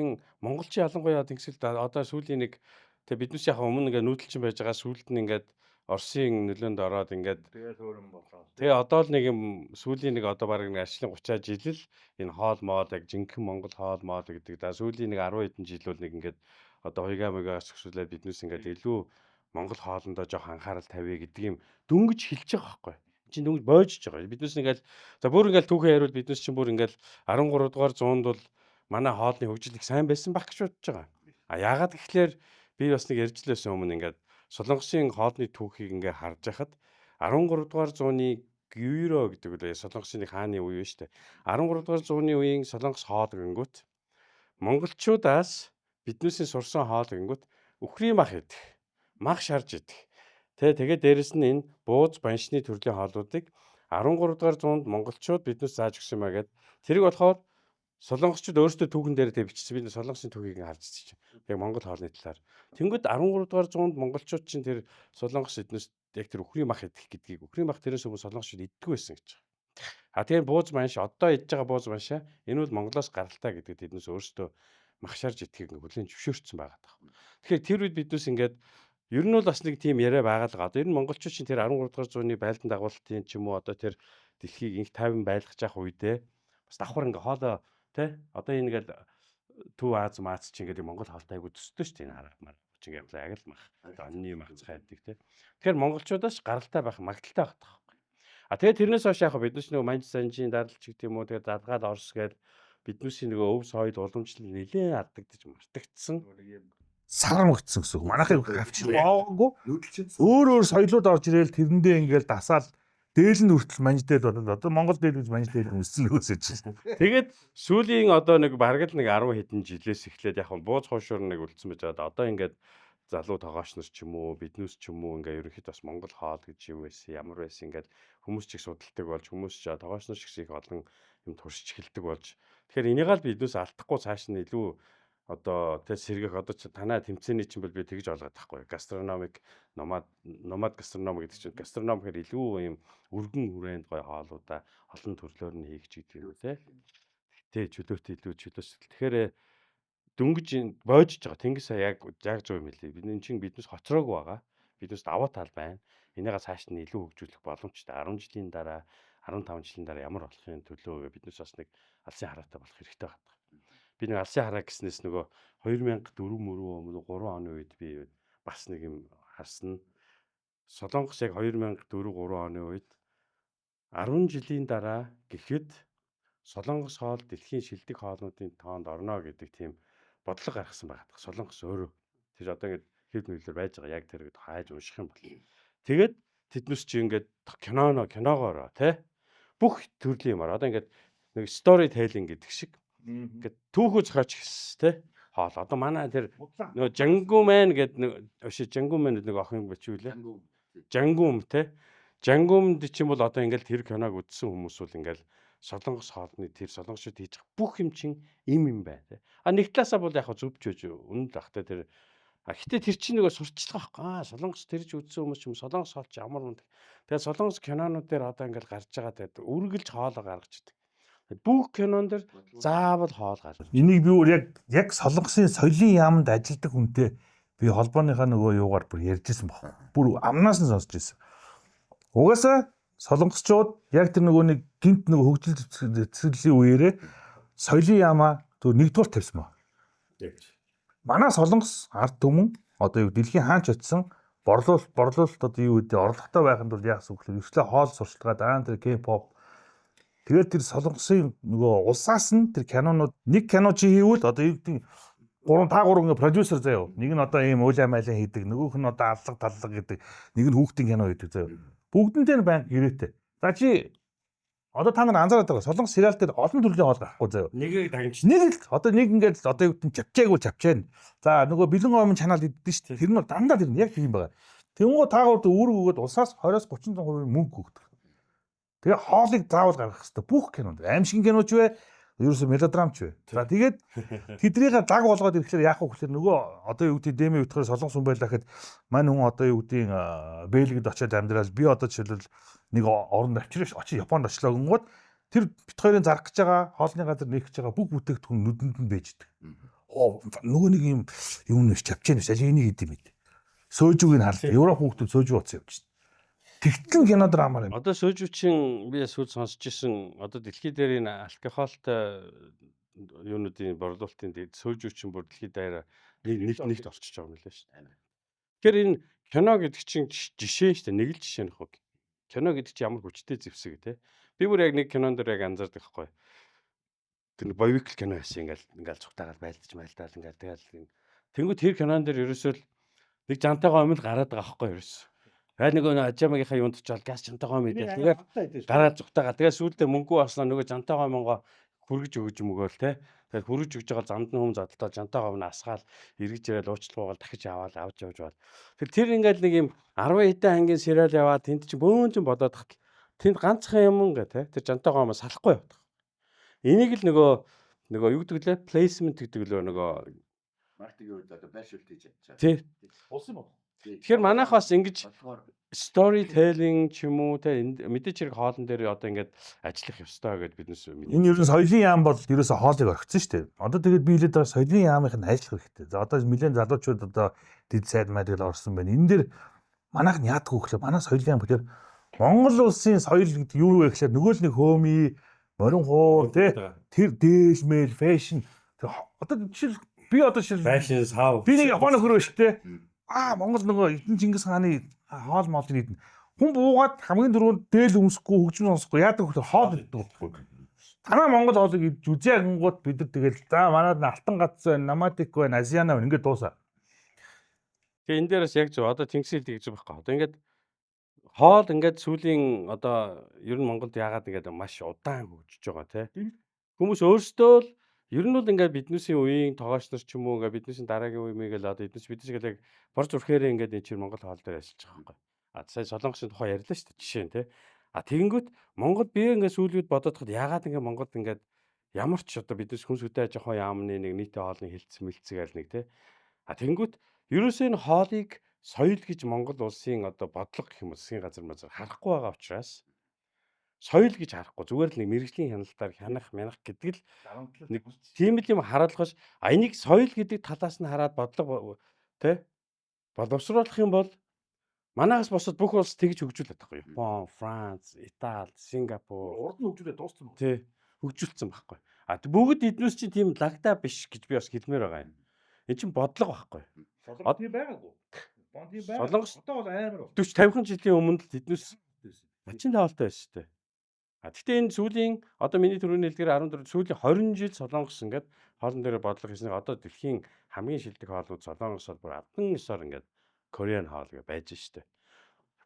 монголчин ялангуяа ингэсэл одоо сүүлийн нэг тэг биднээс яг өмнө ингээ нүүдэлчин байж байгаа сүүлд нь ингээд Оросын нөлөөнд ороод ингээд тэгээ төөрөн болоо. Тэгээ одоо л нэг юм сүүлийн нэг одоо баг нэг ажлын 30 жил л энэ хоол моол яг жинхэнэ монгол хоол моол гэдэг. Да сүүлийн нэг 10 хэдэн жил бол нэг ингээд одоо хуйгаамыгаас өсвөлээд биднээс ингээд илүү монгол хоолндоо жоох анхаарал тавья гэдэг юм дөнгөж хэлж байгаа байхгүй. Чинь дөнгөж боожж байгаа. Биднээс ингээл за бүр ингээл түүхээ хариул биднээс чинь бүр ингээл 13 дугаар зуунд бол манай хоолны хөгжил их сайн байсан баг гэж бодож байгаа. А яагаад гэхлээр би бас нэг ярьжлээс өмнө ингээд Солонгосын хоолны түүхийг ингээ харж байхад 13 дугаар зууны Гюйро гэдэг үл Солонгосын хааны үе шүү дээ. 13 дугаар зууны үеийн Солонгос хоол гингүүт монголчуудаас биднээсээ сурсан хоол гингүүт үхрийн мах идэх, мах шарж идэх. Тэгээд дээрэс нь энэ бууз баншны төрлийн хоолуудыг 13 дугаар зуунд монголчууд биднээс зааж өгсөн маа гэд тэрийг болохоор солонгосчууд өөрсдөө түүхэн дээр тэ бичсэн. Би солонгосын түүхийг харж ирсэн чинь. Яг монгол хоолны талаар. Тэнгүүд 13 дугаар зуунд монголчууд чинь тэр солонгос эднээс яг тэр үхрийн мах идэх гэдгийг үхрийн мах тэрээс өмнө солонгосчууд иддэг байсан гэж байгаа. А тэгээд бууз банш одоо идж байгаа бууз баншаа энэ бол Монголоос гаралтай гэдэг эднээс өөрсдөө мах шарж идэхийг хүлээн зөвшөөрсөн байгаа даа. Тэгэхээр тэр үед биднээс ингээд ер нь бол бас нэг тийм яриа байгаа л гаа. Ер нь монголчууд чинь тэр 13 дугаар зууны байлдан дагуулалтын ч юм уу одоо тэр дэлхийг инх тайван байлгаж явах үедээ бас давхар ингээ хоолоо тэ одоо энэ ингээл Төв Аз Мац ч ингээд Монгол хоолтой айгу төстэй шүү дээ энэ хараа мар. Чи ингээд яг л мах. Онны мах цайдаг тэ. Тэгэхээр монголчуудаас гаралтай байх магадaltaй байх таахгүй. А тэгээд тэрнээс хойш яг бид нөгөө манж санжийн даралч гэх юм уу тэгээд задгаал орс гээд биднүүсийн нөгөө өв соёл уламжлал нэлээд алдагдаж мартагдсан. Сар мөгцсөн гэсэн үг. Манайхыг авчиж байгаагүй. Өөр соёлууд орж ирээл тэрэндээ ингээд дасаал дээл нь хүртэл манждэл болоод одоо Монгол дээл гэж манждэл өссөн өсөж байна. Тэгээд сүүлийн одоо нэг бараг л нэг 10 хэдэн жилээс эхлээд яг бууз хуушуур нэг үлдсэн байж байгаа. Одоо ингээд залуу тоогооч нар ч юм уу биднүүс ч юм уу ингээд ерөнхийдөө бас Монгол хоол гэж юу байсан ямар байсан ингээд хүмүүс ч их судалдаг болж хүмүүс ч тоогооч нар шиг их олон юм туршиж эхэлдэг болж. Тэгэхээр энийг л биднээс алдахгүй цааш нь илүү одоо тэ сэргэх одоо ч танаа тэмцээний чинь бол би тэгж ойлгоод байхгүй. Гастрономик номад гастроном гэдэг чинь гастроном гэхээр илүү юм өргөн хүрээнд гой хоолуудаа олон төрлөөр нь хийгч гэдэг юм те. Тэ чөлөөт илүү чөлөөс. Тэгэхээр дөнгөж боожж байгаа. Тэнгис яг зөв юм хэлээ. Бид энэ чинь биднээс хоцроогүй байгаа. Биднээс даваа тал байна. Энийгээ цааш нь илүү хөгжүүлэх боломжтой. 10 жилийн дараа 15 жилийн дараа ямар болохын төлөө биднээс бас нэг алсын хараатай болох хэрэгтэй байна. Би нэг алсын хараа гэснээс нөгөө 2004 мөрөө 3 оны үед би бас нэг юм харсан. Солонгос яг 2004 3 оны үед 10 жилийн дараа гэхэд Солонгос хоол дэлхийн шилдэг хоолнуудын тоонд орно гэдэг тийм бодлого гаргасан байгаа. Солонгос өөрөө тэр одоо ингээд хэд нөлөөр байж байгаа яг тэр хайж унших юм бол. Тэгээд тэднээс чи ингээд киногоор тий бүх төрлийн юмар одоо ингээд нэг story telling гэдэг шиг ингээд түүхүү зохиоч гэсэн тий хоол одоо манай тэр нөгөө Жангумэн гэдэг Жангумэн нэг охин бичүүлээ Жангум тий Жангумд чинь бол одоо ингээд тэр киног үзсэн хүмүүс бол ингээд солонгос хоолны тэр солонгосчууд хийж байгаа бүх юм чинь юм байна тий а нэг талаасаа бол яг зөвчөөж үнэн л ахтай тэр гэтээ тэр чинь нөгөө сурчлага байхгүй солонгос тэрж үзсэн хүмүүс юм солонгос хоол чи ямар юм тэгээд солонгос кинонууд дээр одоо ингээд гарч байгаа тэгээд үргэлж хоолоо гаргаж идэг бүх кинон дэр заавал хоол гарна. Энийг би яг солонгосын соёлын яамд ажилладаг хүнтэй би холбооныхаа нөгөө юугаар бүр ярьжсэн баг. Бүр амнаас нь сонсч ирсэн. Угаасаа солонгосчууд яг тэр нөгөө нэг гинт нөгөө хөгжил цэцэрлэлийн үеэрээ соёлын яамаа зөв нэгдүгээр тавьсан баг. Манай солонгос ард түмэн одоо юу дэлхийн хаанч очисон борлуулалт одоо юу гэдэг орлоготой байханд бол яасан гэхээр ерөөсөө хоол сурчлагаа даан тэр K-pop тэгээд тэр солонгосын нөгөө улсаас нь тэр кинонууд нэг кино чи хийвэл одоо юу гэдэг 3 ингээ продюсер заяа. Нэг нь одоо ийм уйлаа майлаа хийдэг, нөгөөх нь одоо аллаг таллаг гэдэг, нэг нь хүүхдийн кино хийдэг заяа. Бүгдэнтэй нь банк ирээтэй. За чи одоо та нар анзаараад байгаа солонгос сериал дээр олон төрлийн хоол гарахгүй заяа. Нэгийг дагнч. Нэг л одоо нэг ингээд одоо юу гэдэг нь чавчааг чавчаана. За нөгөө бэлэн омын чанал иддэг шүү дээ. Тэр нь дандаа тэр нь яг тийм байгаа. Тэнгуү таагууд үүрэг өгөөд улсаас 20-30% мөнгө өгдөг. Тэгээ хоолыг заавал гаргах хэрэгтэй. Бүх кинонд аимшигын киноч вэ? Ерөөсөө мелодрамч вэ? За тэгээд тэднийг даг болгоод ирэхлээр яах вэ гэхээр нөгөө одоо юу гэдэг дэмэ утгаар солонгос хүн байлаа гэхэд мань хүн одоо юу гэдэг Бэлгид очиод амьдрал би одоо жишээлбэл нэг оронд авчирч очиж Японд очлоо гингууд тэр бит хоёрын зарах гэж байгаа хоолны газар нээх гэж байгаа бүх бүтээгдэхүүн нүдэнд нь бэждэг. Нөгөө нэг юм нэш чавчэн нэш аль энийг идэм байд. Сөөжүүг нь харлаа. Европ хүүхдүүд сөөжүү утсан явж шин. Тэгтэн кино драмаар юм. Одоо сөөжүүчин би сүүл сонсч ирсэн одоо дэлхий дээр энэ алкохолтой юунуудын борлуулалтын сөөжүүчин бүр дэлхий дээр нэгт орчиж байгаа юм лээ шүү дээ. Тэгэхээр энэ кино гэдэг чинь жишээ шүү дээ. Нэг л жишээ нөх. Кино гэдэг чинь ямар хүчтэй зэвсэг те. Би бүр яг нэг кинон дээр яг анзаардаг байхгүй. Тэр боевик кино байсан ингээл цугтаагаад байлдаж майлдаал ингээл тэгэл тэнгуү тэр кинон дээр ерөөсөө нэг жантайгаа өмнө гараад байгаа байхгүй ерөөсөө. Хай нэг ажамагийнхаа юунд ч бол газ жантайгаа мэдээ. Тэгээд гараад цугтаагаа тэгээд сүүлдээ мөнгө баснаа нөгөө жантайгаа монго хүргэж өгж мөгөөл те. Тэгээд хүргэж өгж байгаа замд нь хүм задалтаа жантайгаа өмнө асгаал эргэж ирэл уучлалгаагаал дахиж аваад авч явж бал. Тэр ингээл нэг юм 10 хэдэн ангийн сериал яваад тэнд чинь бөөн ч бодоод тахтал тэнд ганцхан юм ингээ те. Тэр жантайгаа өмнө салахгүй яваад. Энийг л нөгөө юу гэдэг лээ плейсмент гэдэг лөө нөгөө маркетингийн үед одоо байршуулт хийж чадчихаа. тий. Улсын бол. Тэгэхээр манайх бас ингэж story telling ч юм уу те мэдээч хэрэг хоолн дээр одоо ингээд ажиллах ёстой гэдээ биднес Энэ ер нь соёлын яам бол ерөөсө хоолыг орхисон шүү дээ. Одоо тэгээд би хэлээд байгаа соёлын яамынх нь ажиллах хэрэгтэй. За одоо нэлээд залуучууд одоо дид сайд мадыг орсон байна. Энэ дээр манайх нь яадаг вэ гэхээр манай соёлын яам гэхээр Монгол улсын соёл гэдэг юу вэ гэхээр нөгөө л нэг хөөми, морин хуу те тэр дээлмэл фэшн одоо жишээл би одоо жишээл fashion how би нэг Японы хөрөө шүү дээ. Монгол нөгөө Эрдэнэ Чингис хааны хоол моолыг идэнэ. Хүн буугаад хамгийн дөрөнд дээл өмсөхгүй хөгжим сонсохгүй яадаг вэ хоол иддэг байхгүй. Танаа Монгол хоолыг идж үзье гингууд бид нар тэгэл за манайд нь алтан гац байна, наматик байна, азиана байна ингээд дуусаа. Тэгээ энэ дээрээс яг зөв одоо тэнгисэл гэж байхгүй. Одоо ингээд хоол ингээд сүүлийн одоо ер нь Монголд яагаад ингээд маш удаан хөгжиж байгаа те. Хүмүүс өөрсдөө л ер нь бол ингээд биднээсийн үеийн тоогооч нар ч юм уу ингээд биднээсийн дараагийн үе мэгэл одоо биднээс яг борж урхээрээ ингээд энэ чинь Монгол хоол дээр ажиллаж байгаа байхгүй. Сая солонгосын тухай ярьлаа шүү дээ жишээ нь те. Тэгэнгүүт Монгол би ингээд сүүлүүд бодоод хад яагаад ингээд Монголд ингээд ямар ч одоо биднээс хүн сүдэ аж ахуй яамны нэг нийтийн хоолны хилцэн мэлцгээл нэг те. Тэгэнгүүт ерөөсөө энэ хоолыг соёл гэж Монгол улсын одоо бодлого гэх юм уу засгийн газар мазар харахгүй байгаа учраас соёл гэж харахгүй зүгээр л нэг мэрэгжлийн хяналтаар хянах мянах гэдэг л нэг тийм л юм харуулгаш энийг соёл гэдэг талаас нь хараад бодлого тэ боловсруулах юм бол манайхаас босод бүх улс тэгж хөгжүүлээд байгаа юм. Япон, Франц, Итали, Сингапур Урд нь хөгжүүлээд дууссан байна. тий хөгжүүлсэн байхгүй. Бүгд эднээс чи тийм лагтаа биш гэж би бас хэлмээр байгаа юм. Энэ чинь бодлого байхгүй. Солонгос тийм байгаагүй. Солонгос одоо бол амар 40 50 жилийн өмнө л эднээс хачин таавалтай байсан шүү дээ. Гэхдээ энэ сүүлийн одоо миний түрүүний хэлдгээр 14 сүүлийн 20 жил Солонгос ингээд хоолн дээр бодлого хийснээр одоо дэлхийн хамгийн шилдэг хоолнууд Солонгос бол бүр алдан ёсоор ингээд Кореан хоол гэж байж штэ.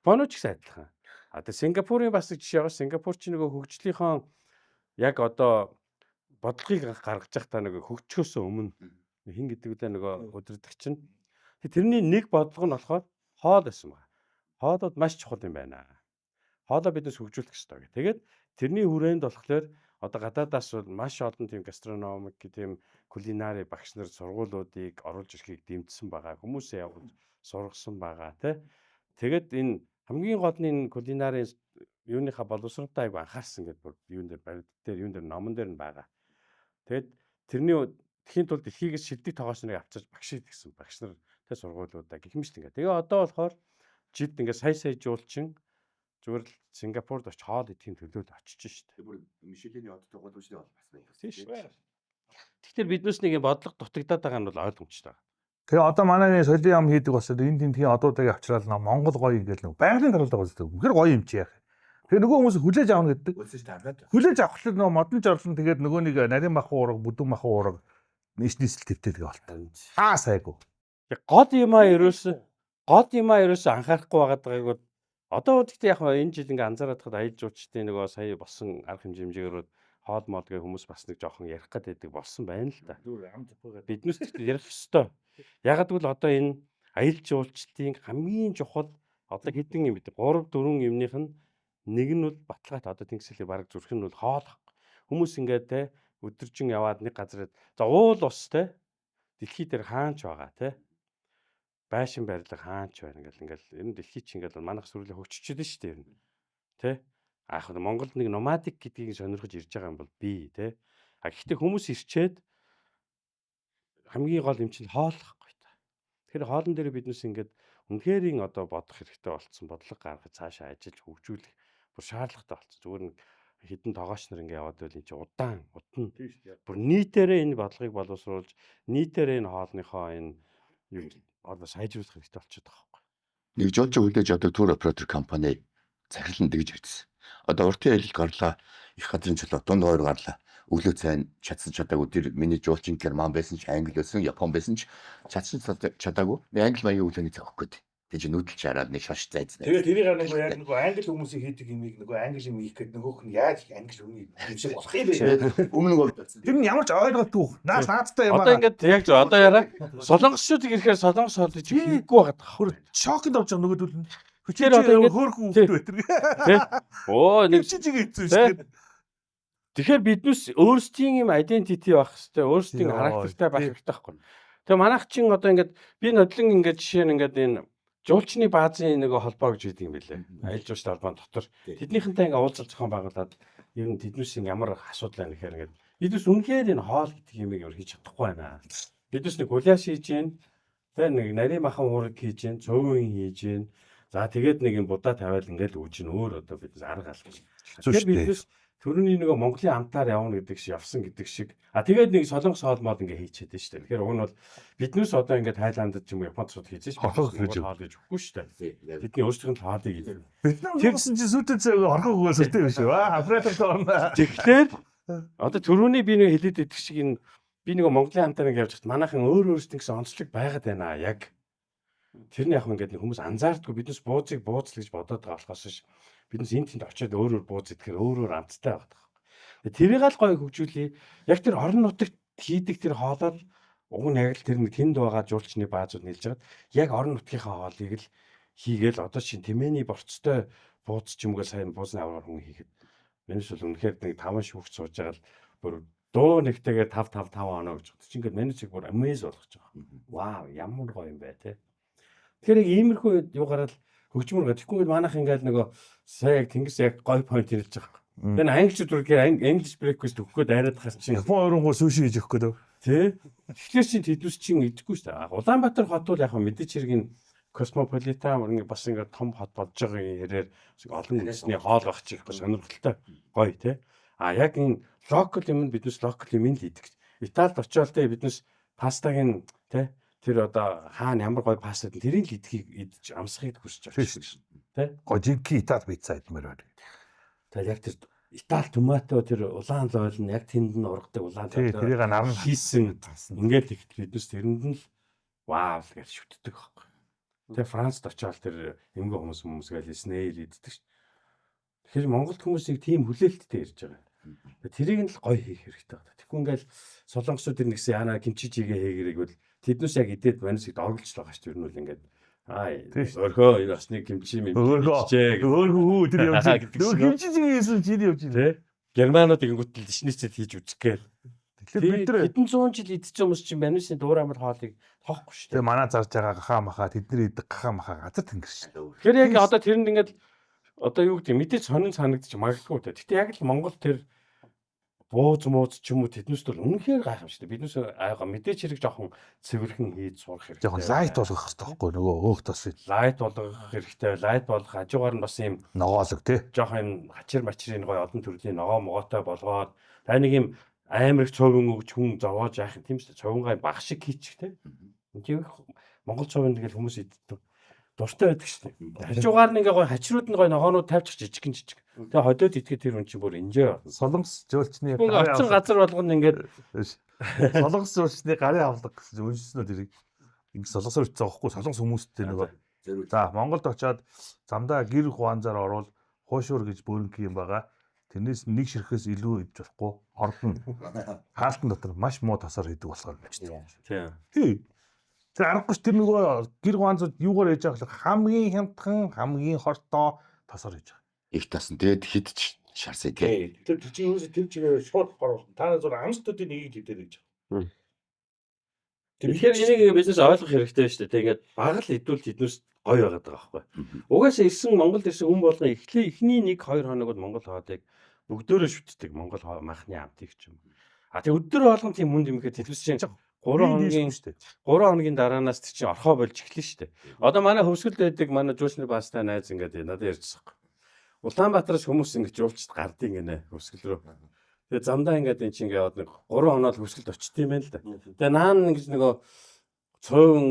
Японоч их сайдлах. Одоо Сингапурын бас нэг жишээ байгаа. Сингапур чи нөгөө хөгжлийнхөө яг одоо бодлогыг гаргаж явах та нөгөө хөгжөхөөс өмнө хин гэдэг үлээ нөгөө өдөрдөг чинь. Тэрний нэг бодлого нь болохоор хоол байсан байна. Хоолод маш чухал юм байна. Хоолоо биднес хөгжүүлэх ёстой гэх. Тэгээд тэрний хүрээнд болохоор одоо гадаадаас бол маш олон тийм гастрономик тийм кулинари багш нар сургуулиудыг оруулж ирэхийг дэмжсэн байгаа. Хүмүүсээ явуулж сургасан байгаа тий. Тэгээд энэ хамгийн гол нь энэ кулинарын юуныхаа боловсролтой айгу анхаарсан гэдэг бүр юун дээр барилт дээр юун дээр номон дээр нь байгаа. Тэгээд тэрний тхийн тулд дэлхийгээс шилдэг тоогооч нарыг авчирч багшид гэсэн багш нар тий сургуулиудаа гэх мэт ингээ. Тэгээ одоо болохоор жид ингээ сая жуулчин зүгээр л Сингапурд очиж хоол идэхин төлөөлөл очиж штэ. Бүр Мишелийн одтой гудамжны бол бас байна. Тийм шүү. Тэгэхээр биднээс нэг бодлого дутагдаад байгаа нь бол ойлгомжтой. Тэгээ одоо манай соёлын ам хийдэг бас энэ тийм одуудыг авчраад Монгол гоё ингээл нэг байгалийн даралдаг үздэг. Үнэхээр гоё юм чи яах. Тэгээ нөгөө хүмүүс хүлээж авна гэдэг. Хүлээж авахлаа нөгөө модон жорлон тэгээд нөгөө нэг нарийн махуу ураг, бүдүүн махуу ураг нийслэл твтэй тэгээ болтой. Хаа сайгүй. гол юмаа ерөөсөө анхаарахгүй байгаад байгааг бол одоо гэхдээ яг энэ жил ингээ анзаараад хад аялал жуулчдын нөгөө сая болсон арга хэмжээгээр хоол моолгээ хүмүүс бас нэг жоохон ярих гэдэг болсон байна л да. Биднээс гэхдээ ярих ёстой. Ягаад гэвэл одоо энэ аялал жуулчдын хамгийн чухал одоо хэдэн юм бэ? 3 4 юмных нь нэг нь бол баталгаат одоо тэнгисэлээ баг зүрх нь бол хоол. Хүмүүс ингээд те өдөржин яваад нэг газар за уул ус те дэлхий дээр хаанч байгаа те байшин барилга хаанч байна ингээл ер нь дэлхий чинь ингээл манайх сүрэлээ хөгжчихөд нь шүү дээ ер нь тэ аах Монголд нэг номадик гэдгийг сонирхож ирж байгаа юм бол би тэ а гэхдээ хүмүүс ирчээд хамгийн гол юм чинь хооллохгүй та тэгэхээр хоолн дээр биднес ингээд үнэхэрийн одоо бодох хэрэгтэй болцсон бодлого гаргаж цаашаа ажиллаж хөгжүүлэх бүр шаардлагатай болцсон зүгээр нэг хідэн тоогооч нар ингээ яваад байл энэ чинь удаан удна бүр нийтээрээ энэ бодлогыг боловсруулж нийтээрээ энэ хоолныхоо энэ юу одоо сайжруулах хэрэгтэй болчиход байгаа байхгүй. Нэг жуулчин хүлээж авдаг тур оператор компани захирлан тэгж ирсэн. Одоо уртын аялал гарлаа их газрын чулуу дунд хоёр гарлаа. Өглөө цайн чадсан чадаагүй тэр миний жуулчин герман байсан ч англи байсан япон байсан ч чадсан чадаагүй. Англи маягийн өглөөний цаг өгөх гээд. Тэг чи нүүдэлж хараад нэг шош зайцсан. Тэгээд тэрийг нэг яг нэг англи хүмүүсийн хийдэг юмыг нэг англи юм хийх гээд нөгөөх нь яаж англи юм шиг болох юм бэ? Өмнө нь болчихсон. Тэр нь ямар ч ойлгохгүй. Наадтай юм аа. Одоо ингээд яг зөв одоо яраа солонгосчууд ирэхээр солонгос хоол чи хийхгүй байгаад хөр шокнд орж байгаа нөгөөдөл нь. Тэр одоо ингээд хөөрхөн өвдөө өтер. тий. Оо нэг чижиг хэцүү шүү дээ. тэгэхээр биднес өөрсдийн юм identity байх хэрэгтэй, өөрсдийн характертай байх хэрэгтэй байхгүй. Тэгээ манайх чин одоо ингээд би нодлон ингээд жишээ нь ингээд энэ жуулчны баазын нэг холбоо гэж хэлдэг юм билээ. Аялал жуулчны холбоон дотор тэднийхэнтэй ингээ уулзалт зохион байгуулад ер нь тэднээс ямар асуудал байна гэхээр ингээд биднес үнэхээр энэ хоол гэдэг юмыг өөр хийж чадахгүй байна. Биднес нэг гуляш хийж гин, тэгээ нэг нарийн махан уураг хийж гин, цөөвөн хийж гин. За тэгээд нэг юм будаа тавиал ингээл үүж ин өөр одоо биднес арга алж. Тэгэхээр биднес төрөний нэг Монголын амтаар явна гэдэг шиг явсан гэдэг шиг. А тэгээд нэг солонгос хоолмоод ингээ хийчихэд нь шүү дээ. Тэгэхээр уг нь бол биднээс одоо ингээ Тайландд ч юм уу Японд сууд хийжээ шүү дээ. Хоол гэж өгөхгүй шүү дээ. Бидний өөрсдийн хоолыг хийдэг. Бид нар тэрсэн чи сүйтэй цайг орхох үгээс өстэй биш үү? Африкт орно. Тэгэхээр одоо төрөний би нэг хэлээд идэх шиг энэ би нэг Монголын амтаар ингээ явж хат манайхан өөрсдийн гэсэн онцлог байгаад байна яг. Тэр нь яг ингээд хүмүүс анзаардгүй биднес бууцыг бууцл гэж бодоод байгаа болохоос ш биднес энэ тэнд очиод өөрөөр бууз идэхээр өөрөөр амттай байгаа даа. Тэрийг л гоё хөгжүүлээ. Яг тэр орон нутагт хийдэг тэр хоолол уг нь яг л тэр нэг тэнд байгаа жуулчны баазууд нэлж хагаад яг орон нутгийнхаа хоолыг л хийгээл одоо чинь тэмээний борцтой бууз ч юмгээ сайн буузны аваар хүн хийгээд манайс бол үнэхээр нэг 5 шүүгч сууж байгаа л бүр дуу нэгтэйгээ 5 оноо гэж бодчих. Чи ингээд манайс бүр амэз болгож байгаа. Вау, ямар гоё юм бэ те. Тэгэхээр яг иймэрхүү юугаараа л хөгжмөр гэх. Тэгэхгүй манайх ингээд нөгөө сая яг тэнгис яг гоё point хэлж байгаа. Тэр англичууд үргээр English breakfast өгөхөд айраад хас чинь. Япон өрөнгөө суши хийж өгөх гээд. Тэ. Тэгэхээр чинь тэдүүс чинь идэхгүй шүү дээ. Улаанбаатар хот бол яг мэдээч хэрэг космополитан бас ингээд том хот болж байгаа хэрээр олон үндэсний хоол байх чих сонирхолтой гоё те. А яг энэ локал юм биднес локал юм л идэг. Италид очиод те биднес пастагийн те тэр одоо хаана ямар гоё пастад тэрийг л идэж амсахыг хүсэж байгаа шүү дээ. Тэ? Гоё жинки Итали пицца идмээр байна. Тэгээ яг тэр Итали томато тэр улаан лойл нь яг тэнд нь ургадаг улаан лойл. Тэрийг наран хийсэн. Ингээд их биднес тэрэнд нь л вау гэж шүтдэг байхгүй. Тэгээ Францд очиод тэр эмгэн хүмүүс гээл снэйл иддэг шүү. Тэгэхээр Монголд хүмүүсийг тийм хүлээлттэй ирж байгаа. Тэрийг нь л гоё хийх хэрэгтэй байна. Тэгэхгүй ингээл солонгосууд тэр нэгсэн яана кимчижигээ хийгэрэг бол тэднээс яг идээд манайсыг доргилж байгаа шүү. Тэр нь бол ингээд өөрхөө энэ бас нэг кимчи юм өөрхөө тэр явж кимчижигээ хийсэн чи явж тий. Германууд ингэнгүүтэл дишнэцэд хийж үзэх гээл. Тэгэхээр бид нар хэдэн зуун жил идчихсэн хүмүүс чинь манайсны дуур амар хоолыг тоохгүй шүү. Тэгээ манай зарж байгаа гахаа махаа тэдний идэг гахаа махаа газар тэнгэр шүү. Тэгэхээр яг одоо тэрэнд ингээд одоо юу гэдэг мэдээж сонин санагдчих магадгүй те. Гэтэ яг л Монгол тэр бууз ч юм уу тэднээс бол үнэхээр гайхамшигтай. Биднээс мэдээж хэрэг жоохон цэвэрхэн хийж сурах хэрэгтэй. Жоохон лайт болгох хэрэгтэй байхгүй нөгөө өөх тос. Лайт болгох хэрэгтэй. Лайт болгох хажуугаар нь бас юм ногоолог тий. Жоохон юм хачир мачрын гоё олон төрлийн ногоо могоотой болгоод та нэг юм амар их цовын өгч хүн зовоож яах юм тийм шүү дээ. Цовингаа баг шиг хийчих те. Инжиг Монгол цовын тэгэл хүмүүс иддэг. Дуртай байдаг шүү дээ. Хажуугаар нь ингээ гоё хачрууд нь гоё ногоонууд тавьчих жижиг. Тэгээ hodоод идэхэд тэр хүн чинь бүр инжээ. Солонгос жуулчны Очсон газар болгоно ингээд солонгос жуулчны гарын авлага гэсэн үнжснөө тэрийг ингэ солонгосоор үтсэн байхгүй солонгос хүмүүстэй нөгөө за Монголд очиод замдаа гэр хуанзаар орвол хуушуур гэж бөөрөнх юм байгаа. Тэрнээс нэг ширхээс илүү идэж болохгүй. Ордон хаалтан дотор маш муу тасаар хийдэг болохоор байж тээ. тийм. Тэр аргагүй ш тэр нөгөө гэр хуанзууд юугаар ээж байгаа хамгийн хямдхан хамгийн хортой тасаар ээж байгаа. Их тасан тэгээд хидч шарсаа тий. Тэр чинь юусе тэр чигээр шууд оруулна. Та нар зөв амстуудын нэгийг хийдэг гэж байгаа. Тэгэхээр энийг бизнес ойлгох хэрэгтэй шүү дээ. Тэгээд баг л идвэл тэднээс гоё байгаад байгаа байхгүй. Угаасаа ирсэн Монголд ирсэн хүн болгон эхний 1-2 хоногод Монгол хоолыг бүгдөө шүтдэг Монгол махны амтыг ч юм. А тэг өдөр болгон тийм хүнд юм ихэд хэлвс чинь 3 хоногийн дараанаас тэр чинь орхоо болж эхлэн шүү дээ. Одоо манай хөвсгөлд байдаг манай жуулчны баста найз ингээд надад ярьжсэн байхгүй. Улаанбаатараас хүмүүс ингэж жуулчд гардыг гинэ хөвсгөл рүү. Тэгээ замдаа ингээд эн чинь ингээд нэг 3 хоноод хөвсгөлд очт юм байна л да. Тэгээ наан ингэж нөгөө цөөн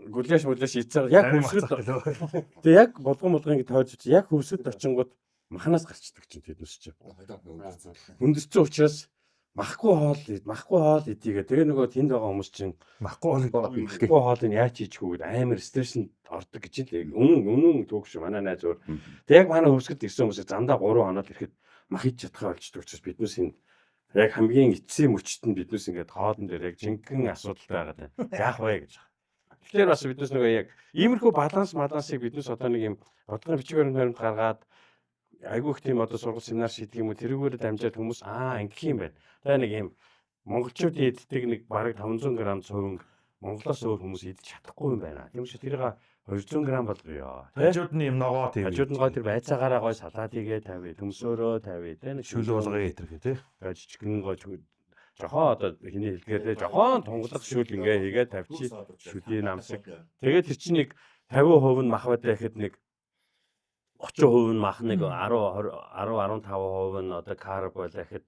гүлэш ийцээ яг хөвсгөлд. Тэгээ яг болгон ингэ тойрч яг хөвсгөлд очингууд махнаас гарчдаг чинь тэднээс чинь. Хүндэрсэн учраас махгүй хоол идийгээ тэгээ нөгөө тэнд байгаа хүмүүс чинь махгүй хоолыг яаж хийчих вэ гэдэг амар стресс ордог гэж л үнэн түүх шүү манай найз өөр. Тэг яг манай хөвсгөлд ирсэн хүмүүс замдаа 3 хоноод ирэхэд мах хийж чадхаа болчдөг учраас биднээс энэ яг хамгийн эцсийн мөчт нь биднээс ингээд хоолн дээр яг жинхэнэ асуудалтай байгаа даа. Яах вэ гэж. Тэгэхээр бас биднээс нөгөө яг иймэрхүү балансыг биднээс одоо нэг юм бодлогын бичгээр нөрөнд гаргаад айгүйх тийм одоо сургууль семинар шийдэг юм уу тэрүүгээр дамжаад хүмүүс ингэх юм байна. Тэгээ нэг юм монголчууд иддэг нэг бараг 500 г цовин Монголоос өөр хүмүүс идэж чадахгүй юм байна. Тийм учраас тэрийг 200 г болгоё. Хажууд нь юм ногоо тийм. Хажууд нь гоо тэр байцаагаараа гой салаад игээ тавь, төмсөөрөө тавь, тэ нэг шүл болгоё гэх тий. Жижигэн гоо жохоо одоо хиний хэлгээр жохоо тунгалах шүл ингээ хийгээ тавьчих шүлийн намсаг. Тэгээд тэр чинь нэг 50% нь мах байдаг гэхэд нэг 30% нь мах нэг 10-15% нь одоо карб байлаа гэхэд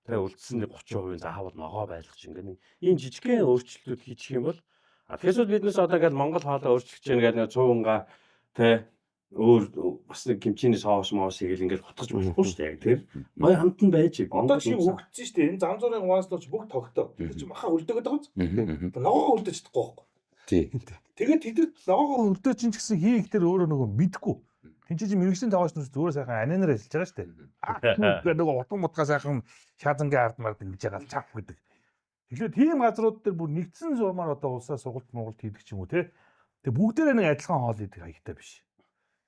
тэгээ үлдсэн нэг 30% нь заавал ногоо байлгах чинь ингээ ийм жижигхэн өөрчлөлтүүд хийчих юм бол тэгэхээр биднээс одоо ингээд Монгол хоолоо өөрчлөж чинь гэдэг нэг 100 тэ өөр бас нэг кимчиний соус хийгээл ингээд готгож болохгүй шүү дээ яг тэр гоё хамт нь байж одоо чи хөгжсөн шүү дээ энэ зам зургийн гуанслууч бүх тогтоо тэр чи маха үлдээгээд байгаа юм ногоо үлдээж чадахгүй байхгүй тий тэгээд тэд ногоо үлдээж чинь гэсэн хийх тэр өөрөө нөгөө мэдхгүй тэнцээ чи мэрэгчлийн таваач нүс зүгээр сайхан анинаар ажиллаж байгаа шүү дээ гэдэг нөгөө утга мутгаа сайхан шаазангийн ард мард ингэж ягаал чав гэдэг. Тэгэхээр тийм газрууд дээр бүр нэгдсэн зурмаар одоо улсаа сургалт хийдэг ч юм уу те. Тэгээ бүгдээрээ нэг адилхан хоол идэх хаягтай биш.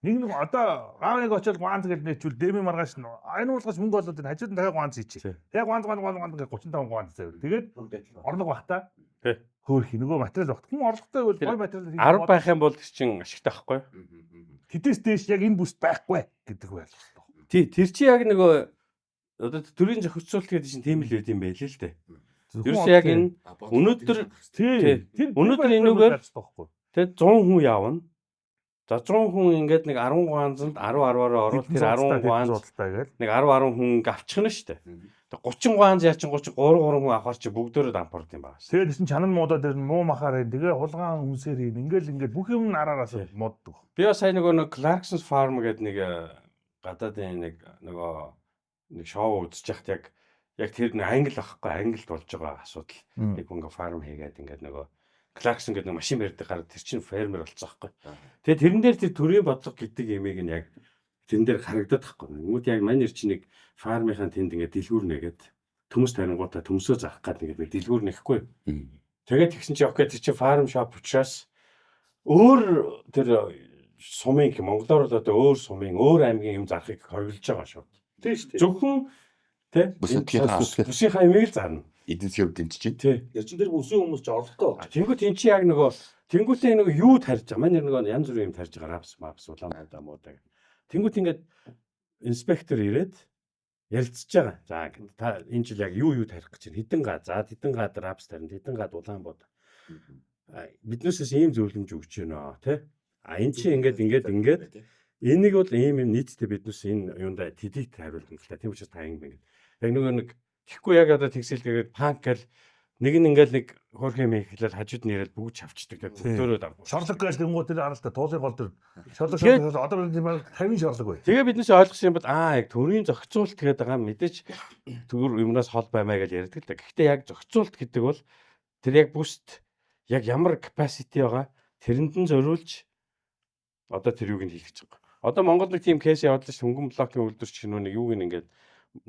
Нэг одоо аавыг очоод гуанз гэж нээчүүл дэмий маргааш энэ уулгаж мөнгө болоод энэ хажууд нь дахиад гуанз хийчих. Яг гуанз гэж 35 гуанз заяа. Тэгээд орлого бах та. Хөөх нөгөө материал багт. Хүн орлоготой бол гой материал 10 байх юм бол чинь ашигтай байхгүй. Тэдээс дээш яг энэ бүст байхгүй гэдэг байлаа. Тий тэр чи яг нөгөө одоо төрийн зохицуулалт гэдэг чинь тийм л байд юм байл л дээ. Ерөөс яг энэ өнөөдөр энүүгээр тэгээд 100 хүн явна. За 100 хүн ингээд нэг 10 ганцанд 10-10-аар орвол тэр 10 ганц нэг 10 хүн авчихна шүү дээ. Тэгээд 30 ганц яачин 33 хүн авахар чи бүгдөө дампуурд юм байна. Тэгээд чинь чанан муудаад ирнэ муу махаар тэгээ хулгаан хүнсээр ингээл бүх юм араараас мууддаг. Би бас сайн нөгөө Clarkson's Farm гэдэг нэг гадаадын нэг шоу үзэж яхад яг тэр нэг англи байхгүй англид болж байгаа асуудал. Нэг хүн фарм хийгээд ингээд нөгөө Clarkson гэдэг нэг машин барьдаг гараад тэр чинь фермер болцсон байхгүй. Тэгээд тэрэн дээр тэр төрийн бодлого гэдэг ямиг нь яг тэрэн дээр харагдаад байхгүй. Нүгүүд яг манер чинь нэг фармынхаа тэнд ингээд дэлгүүр нэгээд төмөс тарингуудаа төмсөө заах гэдэг ингээд дэлгүүр нэхгүй. Тэгээд тэгсэн чинь окей тэр чинь фарм шоп учраас өөр тэр сумын монголоор л одоо өөр сумын өөр аймгийн юм зарахыг хориглож байгаа шүү. Тийм шүү дээ. Зөвхөн тий бүсийнхаа имийг л зарна. Эдийн засгийн хувьд энэ чинь тий. Ячин дээр бүсийн хүмүүс ч орлоготой байна. Тэнгүүт эн чи яг нөгөө тэнгүүтээ нөгөө юу тарьж байгаа. Манай нөгөө янз бүрийн юм тарьж байгаа рапс улаан муудаа. Тэнгүүт ингээд инспектор ирээд ярилцж байгаа. За та энэ жил яг юу тарих гэж байна. Хэдэн гад рапс тарина, хэдэн гад улаан бууд. Биднээсээс ийм зөвлөмж өгч байна тий. Энэ чи ингээд энийг бол ийм нийтдээ биднээс энэ юунда тэдийг хариулна л та. Тийм учраас та ингэ ингээд яг нөгөө нэг тэгэхгүй яг одоо тэгсэл тэгээд панк гэл Нэг нь ингээл нэг хөөрхөн юм ихлээл хажууд нь ирээд бүгд чавчдаг. Тийм. Дөөрөө давгүй. Шорлог гэж тэнгуут тэр харалта туулын гол тэр шорлог Тэгээд- шорлог одоо энэ баг 50 шорлог бай. Тэгээ бид нээс ойлгосон юм бол яг төрийн зохицуулалт гэдэг байгаа мэдээж төр юмнаас хол баймаа гэж ярьдаг л да. Гэхдээ яг зохицуулалт гэдэг бол тэр яг бүст яг ямар capacity байгаа тэрэнд нь зориулж одоо тэр юуг нь хийх гэж байгаа. Одоо Монгол нэг тийм кейс яваад л ш хөнгөн блокийн үйлдвэрч нэг юуг нь ингээд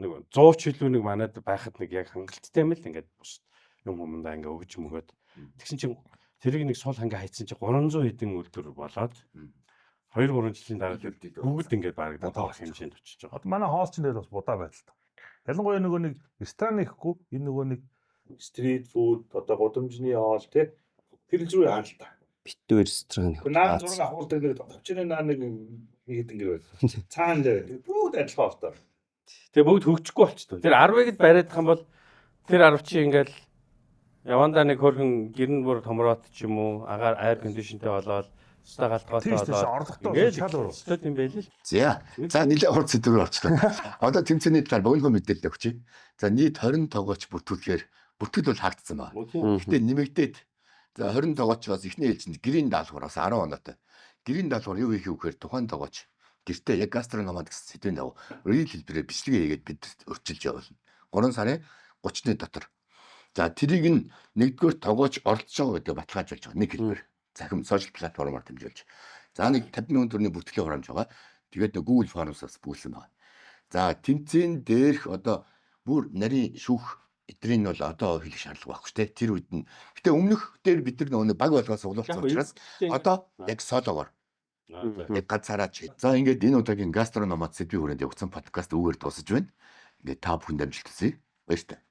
нэг 100 ч илүү нэг манад байхад нэг яг хангалттай юм л ингээд бус юм юмдаа ингээд өгж мөгөөд тэгсэн чинь тэрийг нэг сул ханга хайцсан чинь 300 хэдэн үйлдвэр болоод 2-3 жилийн дараа бүгд ингээд бараг тоох хэмжээнд очиж байгаа. Одоо манай хоол чинь дээр бас будаа байдал та. Ялангуяа нөгөө нэг ресторан ихгүй энэ нөгөө нэг стрит фуд одоо гудамжны хоол тий тэр зүйл хаалта. Битүү ресторан. Наа зураг авахулдаг нэг товчны наа нэг хийд ингэ байл. Цаан дээр бүгд адилхан хоолтой. Тэгээ бүгд хөгжихгүй болчихсон. Тэр 10-ыг бариадах юм бол тэр 10 чи ингээл явандаа нэг хөрхөн гэрн бүр томроод ч юм уу агаар air conditionтэй болоод ста галтгаатай Тийм шүү дээ, болоод орлоготой шал уруу. тийм байл л. За нэлээд урт сэдвэр болчихлоо. Одоо тэмцээний талаар богино мэдээлэл өгч. За нийт 20 тоглогч бүртгүүлэхээр бүртгэл бол хаагдсан байна. Гэтэ нэмэгдээд за 20 тоглогчоос эхний ээлжинд гэрийн даалгавар бас 10 оноотой. Гэрийн даалгавар юу хийх вэ гэхээр тухайн тоглогч гэртээ яг гастрономад гэсэн сэдвэн дав. Өрийн хэлбэрээр бичлэгээ хийгээд бид өрчилж явуулна. 3 сарын 30-ны дотор. За тэрийг нь нэгдүгээр тоглож оролцож байгаа гэдэг баталгаажуулж байгаа нэг хэлбэр. Захим сошиал платформоор дамжуулж. За нэг 50 мянган төгрөгийн бүртгэлийн хурамж байгаа. Тэгээд нэг Google Forms-аас бүгэлсэн байна. За тэмцээн дээрх одоо бүр нарийн шүүх эдрийн бол одоо хэлэх шаардлага байхгүй шүү дээ. Тэр үед нь. Гэтэ өмнөх дээр бид нар нэг баг болгоос углуулсан учраас одоо яг сологоор яг ганцаараа чи. За ингээд энэ удаагийн гастрономат сэдвийн хүрээнд явагдсан подкаст үүгээр дуусаж байна. Ингээд та бүхэн дамжилт хүсье. Баярлалаа.